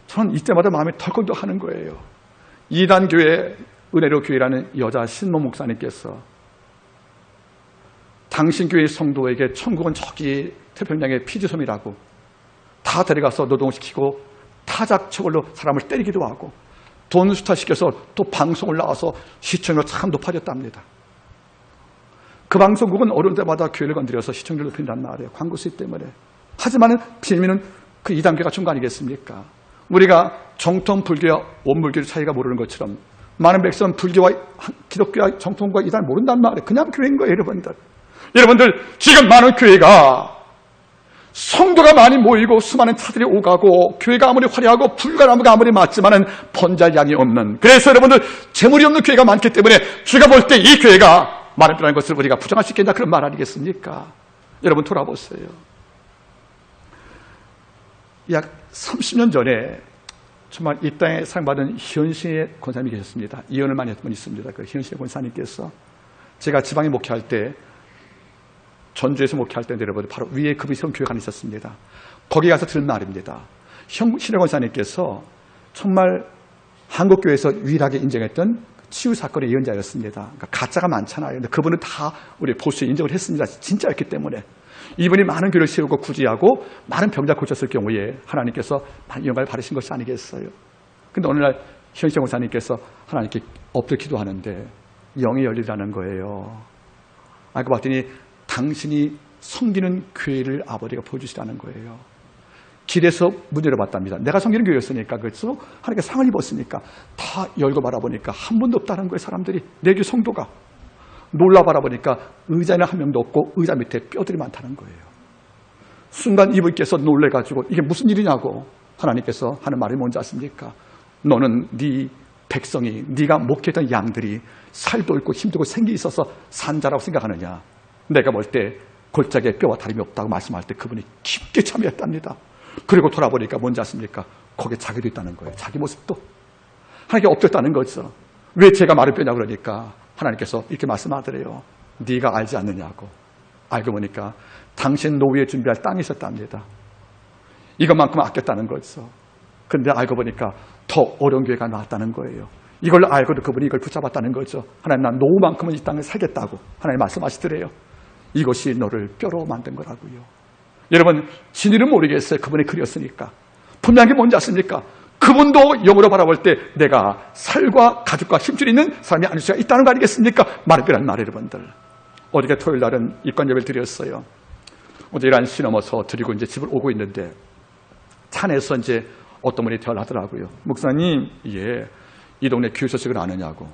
저는 이때마다 마음이 덜컹덜하는 거예요. 이단교회 은혜로 교회라는 여자 신모 목사님께서 당신 교회 성도에게 천국은 저기 태평양의 피지섬이라고 다 데려가서 노동시키고 타작처벌로 사람을 때리기도 하고 돈 수탈시켜서 또 방송을 나와서 시청률이 참 높아졌답니다. 그 방송국은 어려운 때마다 교회를 건드려서 시청률을 높인단 말이에요. 광고 수입 때문에. 하지만 빌미는 그 이단교가 준 거 아니겠습니까? 우리가 정통 불교와 원불교의 차이가 모르는 것처럼 많은 백성은 불교와 기독교와 정통과 이단을 모른단 말이에요. 그냥 교회인 거예요, 여러분들. 여러분들 지금 많은 교회가 성도가 많이 모이고 수많은 차들이 오가고 교회가 아무리 화려하고 불가나무가 아무리 많지만은 번잘 양이 없는, 그래서 여러분들 재물이 없는 교회가 많기 때문에 주가 볼 때 이 교회가 많은 뼈라는 것을 우리가 부정할 수 있겠냐, 그런 말 아니겠습니까? 여러분 돌아보세요. 약 30년 전에 정말 이 땅에 사랑받은 희원신의 권사님이 계셨습니다. 이혼을 많이 했던 분이 있습니다. 그 희원신의 권사님께서 제가 지방에 목회할 때, 전주에서 목회할 때 여러분 바로 위에 금이성 교회가 하나 있었습니다. 거기 가서 들은 말입니다. 신의 권사님께서 정말 한국교회에서 유일하게 인정했던 치유 사건의 예언자였습니다. 그러니까 가짜가 많잖아요. 근데 그분은 다 우리 보수에 인정을 했습니다. 진짜였기 때문에. 이분이 많은 교회를 세우고 구제하고 많은 병자 고쳤을 경우에 하나님께서 영광을 받으신 것이 아니겠어요. 근데 어느 날 현신 권사님께서 하나님께 엎드려 기도하는데 영이 열리라는 거예요. 알고 봤더니 당신이 섬기는 교회를 아버지가 보여주시라는 거예요. 길에서 문 열어봤답니다. 내가 섬기는 교회였으니까, 그래서 하나님께 상을 입었으니까 다 열고 바라보니까 한 분도 없다는 거예요. 사람들이, 내 교회 성도가. 놀라 바라보니까 의자는 한 명도 없고 의자 밑에 뼈들이 많다는 거예요. 순간 이분께서 놀래가지고 이게 무슨 일이냐고 하나님께서 하는 말이 뭔지 아십니까? 너는 네 백성이, 네가 목회했던 양들이 살도 있고 힘도 있고 생기 있어서 산자라고 생각하느냐? 내가 볼 때 골짜기에 뼈와 다름이 없다고 말씀할 때 그분이 깊게 참여했답니다. 그리고 돌아보니까 뭔지 아십니까? 거기에 자기도 있다는 거예요. 자기 모습도. 하나님께 엎드렸다는 거죠. 왜 제가 말을 빼냐고 그러니까 하나님께서 이렇게 말씀하더래요. 네가 알지 않느냐고. 알고 보니까 당신 노후에 준비할 땅이 있었답니다. 이것만큼 아꼈다는 거죠. 그런데 알고 보니까 더 어려운 교회가 나왔다는 거예요. 이걸 알고도 그분이 이걸 붙잡았다는 거죠. 하나님, 난 노후만큼은 이 땅에 살겠다고 하나님 말씀하시더래요. 이것이 너를 뼈로 만든 거라고요. 여러분 진리는 모르겠어요. 그분이 그렸으니까. 분명한 게 뭔지 아십니까? 그분도 영으로 바라볼 때 내가 살과 가죽과 힘줄 있는 사람이 아닐 수가 있다는 거 아니겠습니까? 말을 끄란 말이에요, 여러분들. 어저께 토요일 날은 입관 예배를 드렸어요. 어제 11시 넘어서 드리고 이제 집을 오고 있는데 차 안에서 이제 어떤 분이 대화를 하더라고요. 목사님, 이 동네 교회 소식을 아느냐고.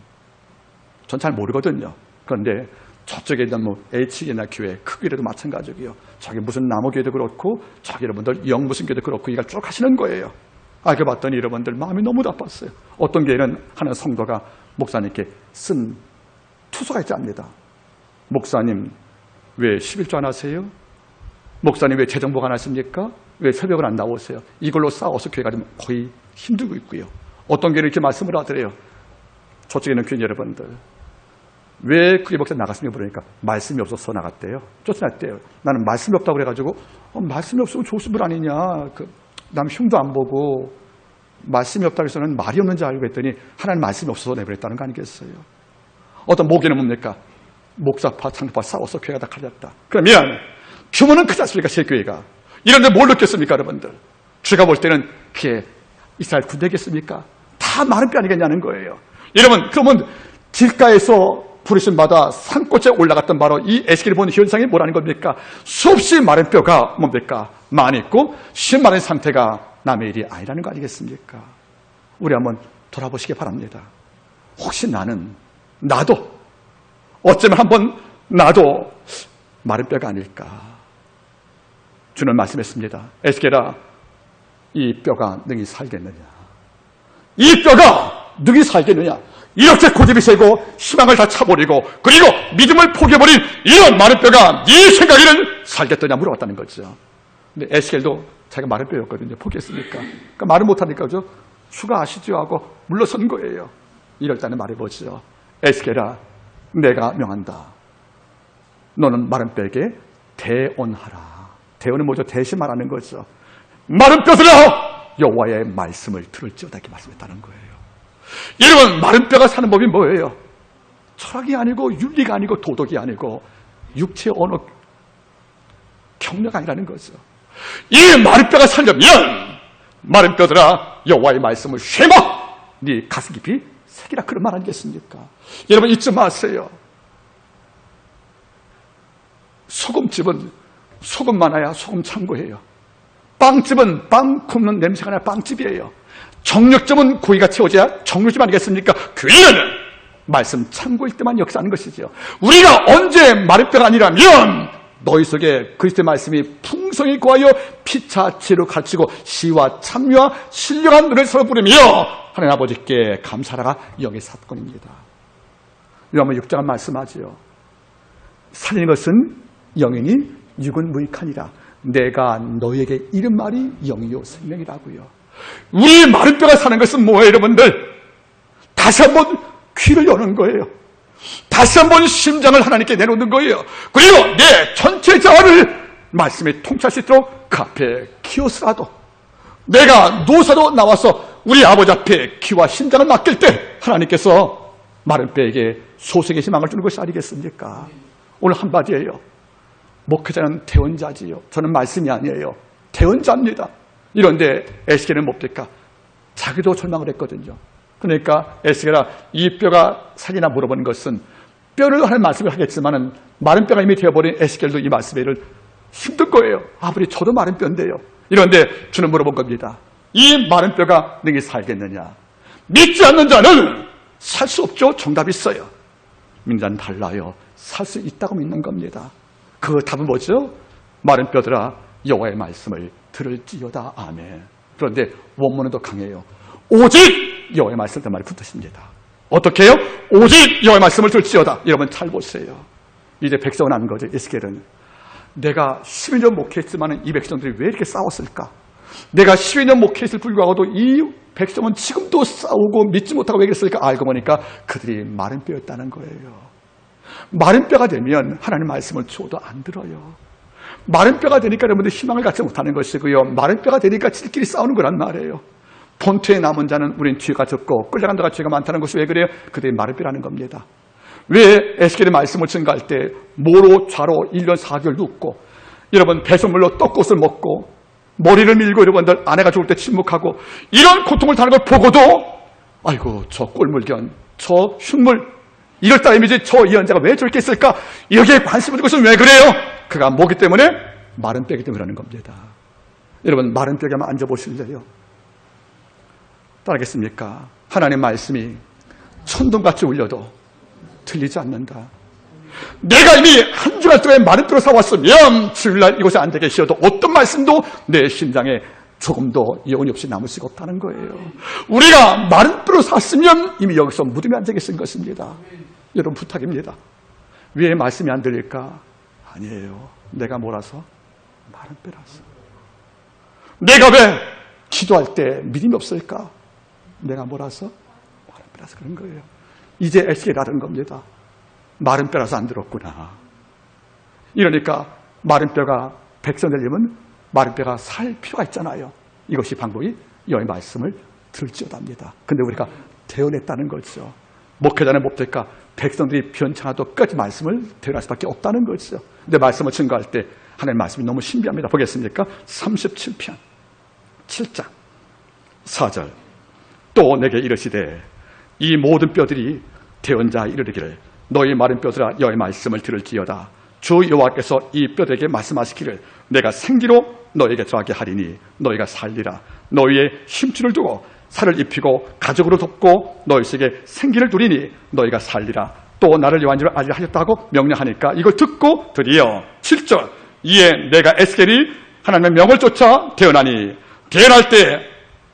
전 잘 모르거든요. 그런데 저쪽에 있는 뭐 H기나 교회, 크기라도 마찬가지고요. 저기 무슨 나무교회도 그렇고, 저기 여러분들 영무슨 교회도 그렇고, 이걸 쭉 하시는 거예요. 알고 봤더니 여러분들 마음이 너무 나빴어요. 어떤 교회는 하는 성도가 목사님께 쓴 투서가 있지 않습니다. 목사님, 왜 11조 안 하세요? 목사님, 왜 재정복 안 하십니까? 왜 새벽을 안 나오세요? 이걸로 싸워서 교회가 좀 거의 힘들고 있고요. 어떤 교회는 이렇게 말씀을 하더래요. 저쪽에 있는 교회 여러분들, 왜 그게 목사 나갔습니까? 그러니까 말씀이 없어서 나갔대요. 쫓아났대요. 나는 말씀이 없다고 그래가지고 말씀이 없으면 좋은 분 아니냐. 남 흉도 안 보고 말씀이 없다고 해서는 말이 없는 줄 알고 했더니 하나님 말씀이 없어서 내버렸다는 거 아니겠어요? 어떤 목회는 뭡니까? 목사파, 창조파 싸워서 교회가 다 갈렸다. 그러면 규모는 크지 않습니까? 제 교회가. 이런데 뭘 느꼈습니까, 여러분들? 제가 볼 때는 그게 이스라엘 군대겠습니까? 다 마른 뼈 아니겠냐는 거예요. 여러분, 그러면 길가에서 부르심 받아 산꽃에 올라갔던 바로 이 에스겔이 본 현상이 뭐라는 겁니까? 수없이 마른 뼈가 뭡니까? 많이 있고 심 마른 상태가 남의 일이 아니라는 거 아니겠습니까? 우리 한번 돌아보시기 바랍니다. 혹시 나도 어쩌면 한번 나도 마른 뼈가 아닐까? 주는 말씀했습니다. 에스겔아, 이 뼈가 능히 살겠느냐? 이 뼈가 능히 살겠느냐? 이렇게 고집이 세고 희망을 다 차버리고 그리고 믿음을 포기해버린 이런 마른 뼈가 네 생각에는 살겠더냐 물어봤다는 거죠. 근데 에스겔도 자기가 마른 뼈였거든요. 포기했습니까? 그러니까 말을 못하니까 그죠? 주가 아시죠? 하고 물러선 거예요. 이럴 때는 말해보죠. 에스겔아, 내가 명한다. 너는 마른 뼈에게 대언하라. 대언은 뭐죠? 대신 말하는 거죠. 마른 뼈들아, 여호와의 말씀을 들을지어다 이렇게 말씀했다는 거예요. 여러분, 마른 뼈가 사는 법이 뭐예요? 철학이 아니고 윤리가 아니고 도덕이 아니고 육체의 언어 경력 아니라는 거죠. 이 마른 뼈가 살려면 마른 뼈들아 여호와의 말씀을 쉐마 네 가슴 깊이 새기라 그런 말 아니겠습니까? 여러분 잊지 마세요. 소금집은 소금 많아야 소금 창고예요. 빵집은 빵 굽는 냄새가 나야 빵집이에요. 정육점은 고기가 채워져야 정육점 아니겠습니까? 교회는 말씀 창고일 때만 역사하는 것이죠. 우리가 언제 마른 뼈가 아니라면 너희 속에 그리스도의 말씀이 풍성히 거하여 피차 지혜로 가르치고 시와 찬미와 신령한 노래를 서로 부르며 하나님 아버지께 감사하라가 영의 사건입니다. 요한복음 6장은 말씀하지요. 살리는 것은 영이니 육은 무익하니라. 내가 너희에게 이른 말이 영이요 생명이라고요. 우리 마른 뼈가 사는 것은 뭐예요, 여러분들? 다시 한번 귀를 여는 거예요. 다시 한번 심장을 하나님께 내놓는 거예요. 그리고 내 전체 자아를 말씀에 통치할 수 있도록 그 앞에 키워서라도 내가 노사로 나와서 우리 아버지 앞에 귀와 심장을 맡길 때 하나님께서 마른 뼈에게 소생의 희망을 주는 것이 아니겠습니까? 오늘 한마디예요. 목회자는 대언자지요. 저는 말씀이 아니에요. 대언자입니다. 이런데 에스겔은 뭡니까? 자기도 절망을 했거든요. 그러니까 에스겔아, 이 뼈가 살리나 물어보는 것은 뼈를 하는 말씀을 하겠지만은 마른 뼈가 이미 되어버린 에스겔도 이 말씀에 힘든 거예요. 아버지 저도 마른 뼈인데요. 이런데 주는 물어본 겁니다. 이 마른 뼈가 능히 살겠느냐? 믿지 않는 자는 살 수 없죠. 정답이 있어요. 믿는 자는 달라요. 살 수 있다고 믿는 겁니다. 그 답은 뭐죠? 마른 뼈들아 여호와의 말씀을 들을지어다. 아멘. 그런데 원문은 더 강해요. 오직 여호와의 말씀 그 말이 붙으십니다. 어떻게 해요? 오직 여호와의 말씀을 들을지어다. 여러분 잘 보세요. 이제 백성은 아는 거죠. 에스겔은 내가 12년 목회했지만 이 백성들이 왜 이렇게 싸웠을까? 내가 12년 목회했을 불구하고도 이 백성은 지금도 싸우고 믿지 못하고 왜 그랬을까? 알고 보니까 그들이 마른 뼈였다는 거예요. 마른 뼈가 되면 하나님 말씀을 줘도 안 들어요. 마른 뼈가 되니까 여러분들 희망을 갖지 못하는 것이고요. 마른 뼈가 되니까 지들끼리 싸우는 거란 말이에요. 본토에 남은 자는 우린 죄가 적고 끌려간 자가 죄가 많다는 것이 왜 그래요? 그들이 마른 뼈라는 겁니다. 왜 에스겔의 말씀을 증거할 때 모로 좌로 1년 4개월 눕고 여러분 배설물로 떡꽃을 먹고 머리를 밀고 여러분들 아내가 죽을 때 침묵하고 이런 고통을 당하는 걸 보고도 아이고 저 꼴물견 저 흉물 이럴 이미지 저 예언자가 왜 저렇게 했을까? 여기에 관심을 두는 것은 왜 그래요? 그가 뭐기 때문에? 마른 뼈이기 때문에 그러는 겁니다. 여러분 마른 뼈에 한번 앉아보실래요? 따르겠습니까? 하나님 말씀이 천둥같이 울려도 들리지 않는다. 내가 이미 한 주간 동안 마른 뼈로 살아왔으면 주일날 이곳에 앉아 계셔도 어떤 말씀도 내 심장에 조금도 영혼이 없이 남을 수가 없다는 거예요. 우리가 마른 뼈로 샀으면 이미 여기서 무덤에 앉아 계신 것입니다. 여러분 부탁입니다. 왜 말씀이 안 들릴까? 아니에요. 내가 뭐라서? 마른 뼈라서. 내가 왜 기도할 때 믿음이 없을까? 내가 뭐라서? 마른 뼈라서 그런 거예요. 이제 에스겔이 다른 겁니다. 마른 뼈라서 안 들었구나. 이러니까 마른 뼈가 백성 되려면 마른 뼈가 살 필요가 있잖아요. 이것이 방법이 여호와의 말씀을 들을지어다입니다. 근데 우리가 대언했다는 거죠. 목회자는 뭡니까? 백성들이 변창하도 끝까지 말씀을 대언할 수밖에 없다는 거죠. 근데 말씀을 증거할 때 하나님의 말씀이 너무 신비합니다. 보겠습니까? 37편 7장 4절 또 내게 이르시되 이 모든 뼈들이 태운 자에 이르기를 너희 마른 뼈들아 여호와의 말씀을 들을지어다. 주 여호와께서 이 뼈들에게 말씀하시기를 내가 생기로 너에게 저하게 하리니 너희가 살리라. 너희의 힘줄을 두고 살을 입히고 가죽으로 덮고 너희 속에 생기를 두리니 너희가 살리라. 또 나를 여호와인 줄 알리라 하셨다고 명령하니까 이걸 듣고 드디어 7절 이에 내가 에스겔이 하나님의 명을 쫓아 태어나니 태어날 때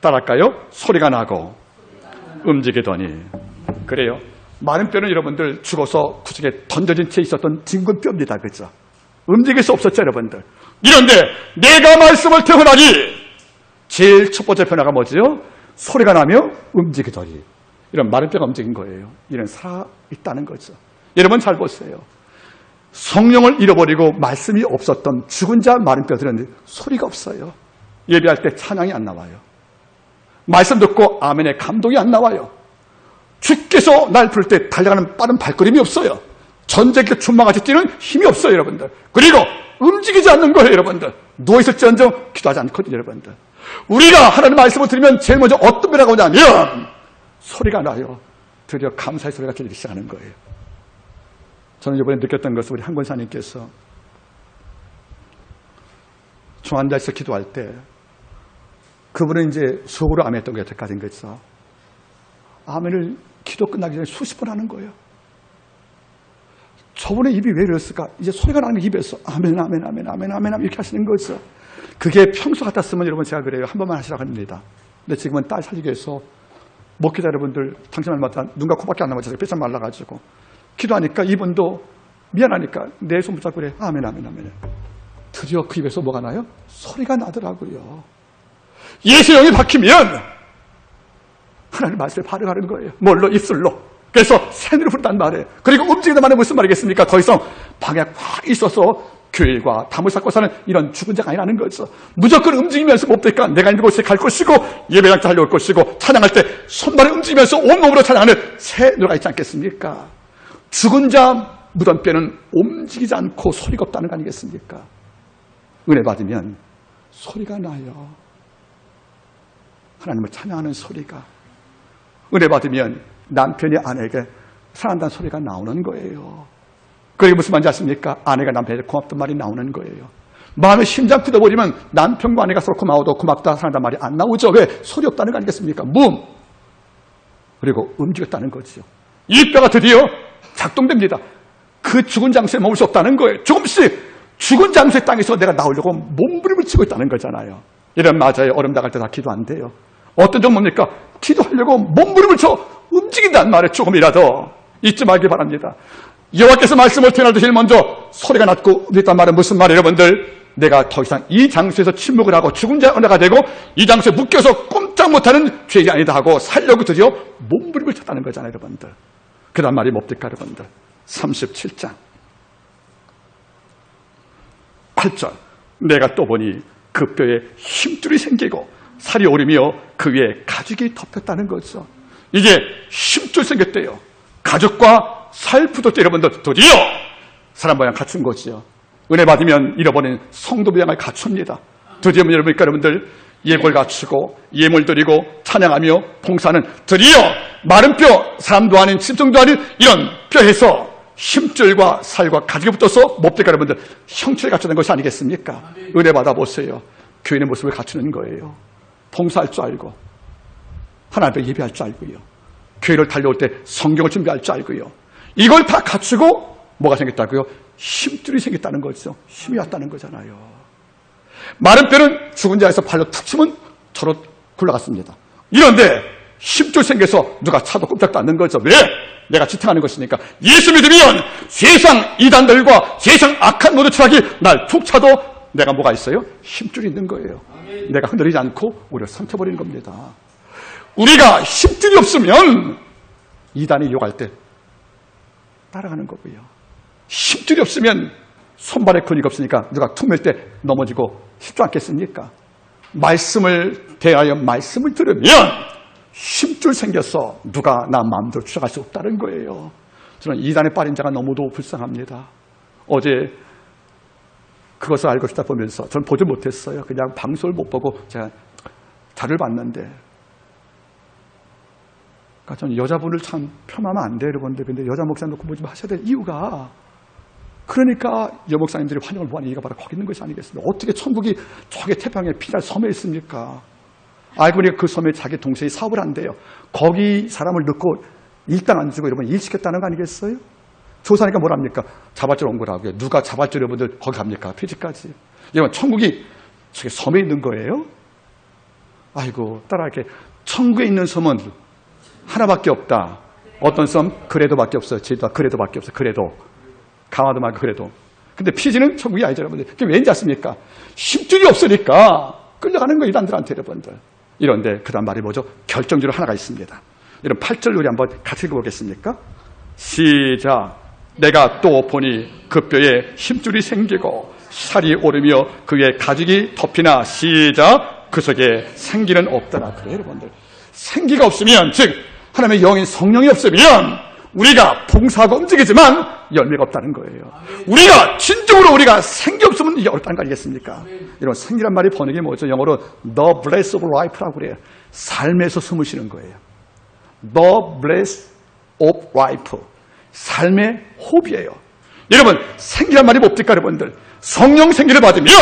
따랄까요? 소리가 나고 움직이더니. 그래요. 많은 뼈는 여러분들 죽어서 구석에 던져진 채 있었던 징근 뼈입니다. 그죠? 움직일 수 없었죠, 여러분들. 이런데 내가 말씀을 태어나니 제일 첫 번째 변화가 뭐지요? 소리가 나며 움직이더니. 이런 마른 뼈가 움직인 거예요. 이런 살아있다는 거죠. 여러분 잘 보세요. 성령을 잃어버리고 말씀이 없었던 죽은 자 마른 뼈들은 소리가 없어요. 예배할 때 찬양이 안 나와요. 말씀 듣고 아멘의 감동이 안 나와요. 주께서 날 부를 때 달려가는 빠른 발걸음이 없어요. 전쟁기 춘마같이 뛰는 힘이 없어요, 여러분들. 그리고 움직이지 않는 거예요, 여러분들. 누워있을지언정 기도하지 않거든요, 여러분들. 우리가 하나님 말씀을 들으면 제일 먼저 어떤 변화가 오냐면 소리가 나요. 드디어 감사의 소리가 들리기 시작하는 거예요. 저는 이번에 느꼈던 것은 우리 한 권사님께서 중환자에서 기도할 때 그분은 이제 속으로 아멘했던 게 여태까지인 거죠. 아멘을 기도 끝나기 전에 수십 번 하는 거예요. 저분의 입이 왜 이랬을까? 이제 소리가 나는 게 입에서 아멘, 아멘, 아멘, 아멘, 아멘, 아멘 이렇게 하시는 거죠. 그게 평소 같았으면 여러분 제가 그래요. 한 번만 하시라고 합니다. 근데 지금은 딸 살리기 위해서 목기자 여러분들 당신말마다 눈과 코밖에 안 남아서 삐쩍 말라가지고 기도하니까 이분도 미안하니까 내 손 붙잡고 그래. 아멘, 아멘, 아멘. 드디어 그 입에서 뭐가 나요? 소리가 나더라고요. 예수의 영이 박히면 하나님 말씀에 반응하는 거예요. 뭘로? 입술로. 그래서 새누리 부른단 말이에요. 그리고 움직이는 말은 무슨 말이겠습니까? 더 이상 방에 확 있어서 교회와 담을 쌓고 사는 이런 죽은 자가 아니라는 거죠. 무조건 움직이면서 못 되니까 내가 있는 곳에 갈 것이고 예배당 달려올 것이고 찬양할 때 손발을 움직이면서 온몸으로 찬양하는 새누리가 있지 않겠습니까? 죽은 자 묻은 뼈는 움직이지 않고 소리가 없다는 거 아니겠습니까? 은혜 받으면 소리가 나요. 하나님을 찬양하는 소리가. 은혜 받으면 남편이 아내에게 사랑한다는 소리가 나오는 거예요. 그게 무슨 말인지 아십니까? 아내가 남편에게 고맙단 말이 나오는 거예요. 마음의 심장 뜯어버리면 남편과 아내가 서로 고마워도 고맙다 사랑한다는 말이 안 나오죠. 왜? 소리 없다는 거 아니겠습니까? 무. 그리고 움직였다는 거죠. 이 뼈가 드디어 작동됩니다. 그 죽은 장소에 머물 수 없다는 거예요. 조금씩 죽은 장소의 땅에서 내가 나오려고 몸부림을 치고 있다는 거잖아요. 이런 맞아요. 얼음 나갈 때 다 기도 안 돼요. 어떤 종 뭡니까? 기도하려고 몸부림을 쳐 움직인다는 말에 조금이라도 잊지 말기 바랍니다. 여호와께서 말씀을 태어나듯이 먼저 소리가 났고 움직였단 말은 무슨 말이에요, 여러분들? 내가 더 이상 이 장소에서 침묵을 하고 죽은 자의 은혜가 되고 이 장소에 묶여서 꼼짝 못하는 죄가 아니다 하고 살려고 드디어 몸부림을 쳤다는 거잖아요, 여러분들. 그 다음 말이 뭡니까, 여러분들? 37장 8절 내가 또 보니 그 뼈에 힘줄이 생기고 살이 오르며 그 위에 가죽이 덮였다는 거죠. 이게 힘줄 생겼대요. 가죽과 살 붙을 때 여러분들 드디어 사람 모양 갖춘 거지요. 은혜 받으면 잃어버린 성도 모양을 갖춥니다. 드디어 여러분들 예골 갖추고 예물 드리고 찬양하며 봉사는 드디어 마른 뼈, 사람도 아닌 짐승도 아닌 이런 뼈에서 힘줄과 살과 가죽이 붙어서 뭡니까 여러분들? 형체를 갖추는 것이 아니겠습니까? 은혜 받아보세요. 교인의 모습을 갖추는 거예요. 봉사할 줄 알고 하나님 앞에 예배할 줄 알고요. 교회를 달려올 때 성경을 준비할 줄 알고요. 이걸 다 갖추고 뭐가 생겼다고요? 힘줄이 생겼다는 거죠. 힘이 왔다는 거잖아요. 마른 뼈는 죽은 자에서 발로 툭 치면 저로 굴러갔습니다. 이런데 힘줄 생겨서 누가 차도 꼼짝도 않는 거죠. 왜? 내가 지탱하는 것이니까. 예수 믿으면 세상 이단들과 세상 악한 모든 추락이 날 툭 차도 내가 뭐가 있어요? 힘줄이 있는 거예요. 내가 흔들리지 않고 오히려 삼켜버리는 겁니다. 우리가 힘줄이 없으면 이단이 유혹할 때 따라가는 거고요. 힘줄이 없으면 손발에 근육이 없으니까 누가 툭 밀 때 넘어지고 쉽지 않겠습니까? 말씀을 대하여 말씀을 들으면 힘줄 생겨서 누가 나 마음대로 추락할 수 없다는 거예요. 저는 이단에 빠진 자가 너무도 불쌍합니다. 어제 그것을 알고 싶다 보면서 저는 보지 못했어요. 그냥 방송을 못 보고 제가 자료를 봤는데 그러니까 저는 여자분을 참 폄하하면 안 돼요, 여러분들. 근데 여자 목사님 놓고 뭐 좀 하셔야 될 이유가, 그러니까 여목사님들이 환영을 보아하는 이유가 바로 거기 있는 것이 아니겠습니까? 어떻게 천국이 저기 태평양에 피날 섬에 있습니까? 알고 보니까 그 섬에 자기 동생이 사업을 한대요. 거기 사람을 넣고 일당 안 주고 여러분 일 시켰다는 거 아니겠어요? 조사하니까 뭐랍니까? 자발적으로 온 거라고요. 누가 자발적으로 여러분들 거기 갑니까? 폐지까지. 여러분 천국이 저기 섬에 있는 거예요? 아이고, 따라 이렇게 천국에 있는 섬은 하나밖에 없다. 어떤 섬? 그래도밖에 없어요. 제주도가 그래도밖에 없어요. 그래도. 강화도 말고 그래도. 근데 피지는 천국이 아니죠, 여러분들. 그게 왠지 아십니까? 힘줄이 없으니까 끌려가는 거예요, 이단들한테, 여러분들. 이런데 그 다음 말이 뭐죠? 결정적으로 하나가 있습니다. 이런 8절 우리 한번 같이 읽어보겠습니까? 시작. 내가 또 보니 그 뼈에 힘줄이 생기고 살이 오르며 그의 가죽이 덮이나, 시작. 그 속에 생기는 없더라. 그래요, 여러분들. 생기가 없으면, 즉 하나님의 영인 성령이 없으면 우리가 봉사하고 움직이지만 열매가 없다는 거예요. 우리가 진정으로 우리가 생기 없으면 이게 어렵다는 거 아니겠습니까? 이런 생기란 말이 번역이 뭐죠? 영어로 the breath of life라고 그래요. 삶에서 숨을 쉬는 거예요. the breath of life. 삶의 호흡이에요. 여러분, 생기란 말이 뭡니까, 여러분들? 성령 생기를 받으면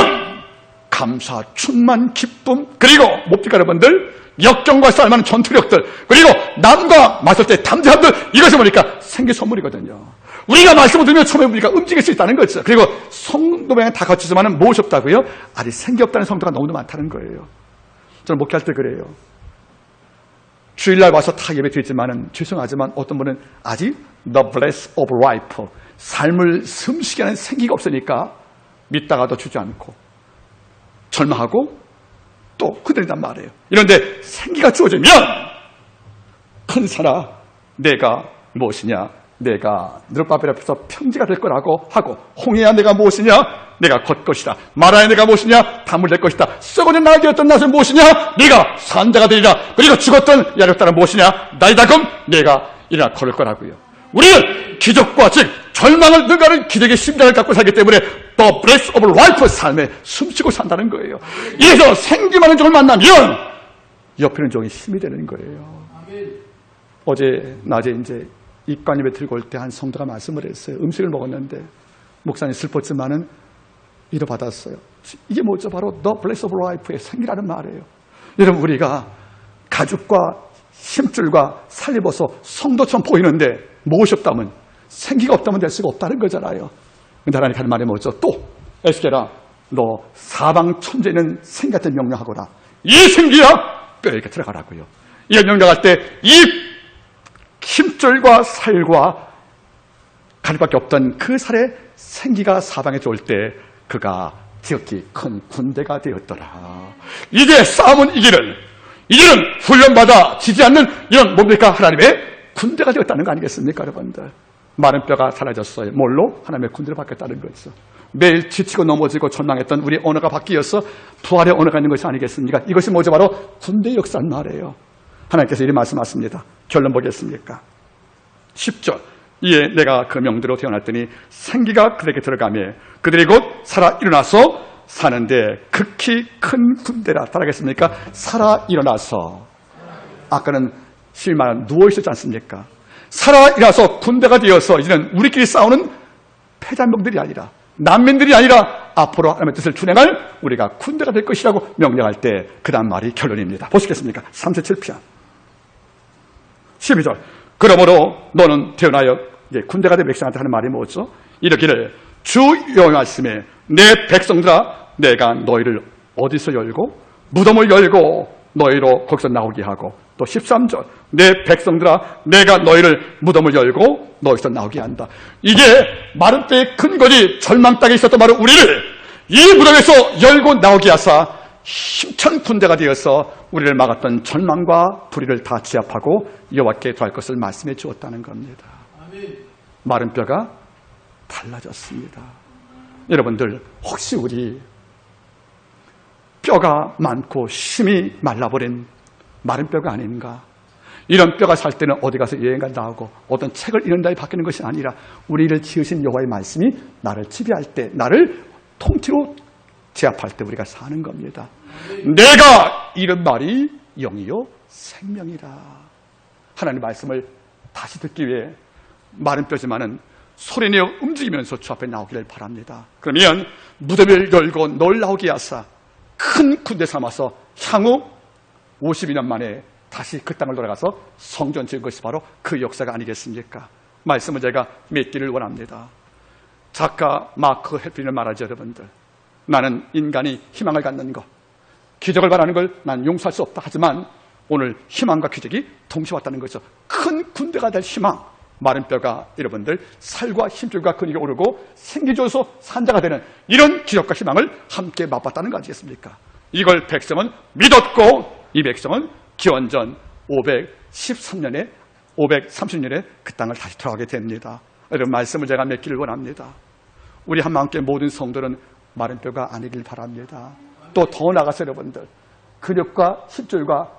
감사, 충만, 기쁨, 그리고 뭡니까, 여러분들? 역경과 싸움하는 전투력들, 그리고 남과 맞설 때 담대함들, 이것이 뭐니까? 생기 선물이거든요. 우리가 말씀을 들으면 처음에 우리가 움직일 수 있다는 거죠. 그리고 성도명은 다 갖추지만 무엇이 없다고요? 아직 생기 없다는 성도가 너무나 많다는 거예요. 저는 목회할 때 그래요. 주일날 와서 다 예배 드리지만은 죄송하지만 어떤 분은 아직 the breath of life, 삶을 숨쉬게 하는 생기가 없으니까 믿다가도 주지 않고 절망하고 또 흔들린단 말이에요. 이런데 생기가 주어지면 큰 사라, 내가 무엇이냐? 내가 느르바벨 앞에서 평지가 될 거라고 하고, 홍해야 내가 무엇이냐? 내가 걷 것이다. 마라야 내가 무엇이냐? 담을 낼 것이다. 썩어진 나귀였던 나는 무엇이냐? 네가 산자가 되리라. 그리고 죽었던 야력다는 무엇이냐? 나이다금 내가 일어나 걸을 거라고요. 우리는 기적과 즉 절망을 능가하는 기적의 심장을 갖고 살기 때문에 the breath of life, 삶에 숨쉬고 산다는 거예요. 이래서 생기 많은 종을 만나면 옆에 있는 종이 힘이 되는 거예요. 어제 낮에 이제 입관입에 들고 올 때 한 성도가 말씀을 했어요. 음식을 먹었는데 목사님 슬펐지만은 위로받았어요. 이게 뭐죠? 바로 the breath of life의 생기라는 말이에요. 여러분, 우리가 가죽과 힘줄과 살입어서 성도처럼 보이는데 무엇이 없다면, 생기가 없다면 될 수가 없다는 거잖아요. 근데 하나님 하는 말이 뭐죠? 또 에스겔아, 너 사방 천지에는 생기 같은 명령하거라. 이 생기야 뼈에 이렇게 들어가라고요. 이 명령할 때 이 힘줄과 살과 가죽밖에 없던 그 살에 생기가 사방에 들어올 때 그가 지극히 큰 군대가 되었더라. 이제 싸움은 이기는 훈련받아 지지 않는 이런 뭡니까? 하나님의 군대가 되었다는 거 아니겠습니까, 여러분들? 마른 뼈가 사라졌어요. 뭘로? 하나님의 군대를 받겠다는 거죠. 매일 지치고 넘어지고 절망했던 우리 언어가 바뀌어서 부활의 언어가 있는 것이 아니겠습니까? 이것이 뭐죠? 바로 군대 역사는 말이에요. 하나님께서 이렇게 말씀하십니다. 결론 보겠습니까? 10절. 이에 내가 그 명대로 태어났더니 생기가 그들에게 들어가며 그들이 곧 살아 일어나서 사는데 극히 큰 군대라. 따라하겠습니까? 살아 일어나서. 아까는 실만 누워있었지 않습니까? 살아 일어나서 군대가 되어서 이제는 우리끼리 싸우는 패잔병들이 아니라, 난민들이 아니라 앞으로 하나님의 뜻을 준행할 우리가 군대가 될 것이라고 명령할 때 그 다음 말이 결론입니다. 보시겠습니까? 37편 12절. 그러므로 너는 태어나여, 군대가 된 백성한테 하는 말이 뭐죠? 이르기를 주 여호와의 말씀에 내 백성들아, 내가 너희를 어디서 열고 무덤을 열고 너희로 거기서 나오게 하고, 또 13절. 내 백성들아, 내가 너희를 무덤을 열고 너희서 나오게 한다. 이게 마른 뼈의 근거지. 절망 땅에 있었던 바로 우리를 이 무덤에서 열고 나오게 하사 힘찬 군대가 되어서 우리를 막았던 절망과 불의를 다 제압하고 여호와께 도할 것을 말씀해 주었다는 겁니다. 마른 뼈가 달라졌습니다. 여러분들, 혹시 우리 뼈가 많고 힘이 말라버린 마른 뼈가 아닌가? 이런 뼈가 살 때는 어디 가서 여행가 나오고 어떤 책을 읽는다에 바뀌는 것이 아니라 우리를 지으신 여호와의 말씀이 나를 지배할 때, 나를 통째로 제압할 때 우리가 사는 겁니다. 내가 이런 말이 영이요 생명이라. 하나님의 말씀을 다시 듣기 위해 마른 뼈지만은 소리내어 움직이면서 주 앞에 나오기를 바랍니다. 그러면 무덤을 열고 널 나오게 하사 큰 군대 삼아서 향후 52년 만에 다시 그 땅을 돌아가서 성전 지은 것이 바로 그 역사가 아니겠습니까? 말씀을 제가 믿기를 원합니다. 작가 마크 헬프린을 말하죠. 여러분들, 나는 인간이 희망을 갖는 것, 기적을 바라는 걸 난 용서할 수 없다. 하지만 오늘 희망과 기적이 동시에 왔다는 거죠. 큰 군대가 될 희망, 마른 뼈가 여러분들 살과 힘줄과 근육이 오르고 생기줘서 산자가 되는 이런 기적과 희망을 함께 맛봤다는 거 아니겠습니까? 이걸 백성은 믿었고 이 백성은 기원전 513년에 그 땅을 다시 돌아가게 됩니다. 여러분, 말씀을 제가 맺기를 원합니다. 우리 한마음교회 모든 성도는 마른 뼈가 아니길 바랍니다. 또 더 나아가서 여러분들, 근육과 힘줄과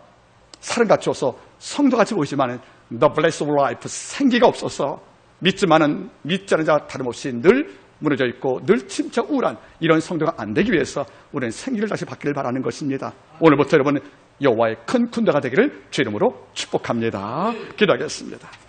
살은 갖춰서 성도같이 보이지만 The blessed of life, 생기가 없어서 믿지만은 믿지 않은 자 다름없이 늘 무너져 있고 늘 침체 우울한 이런 성도가 안 되기 위해서 우리는 생기를 다시 받기를 바라는 것입니다. 오늘부터 여러분 여호와의 큰 군대가 되기를 주 이름으로 축복합니다. 기도하겠습니다.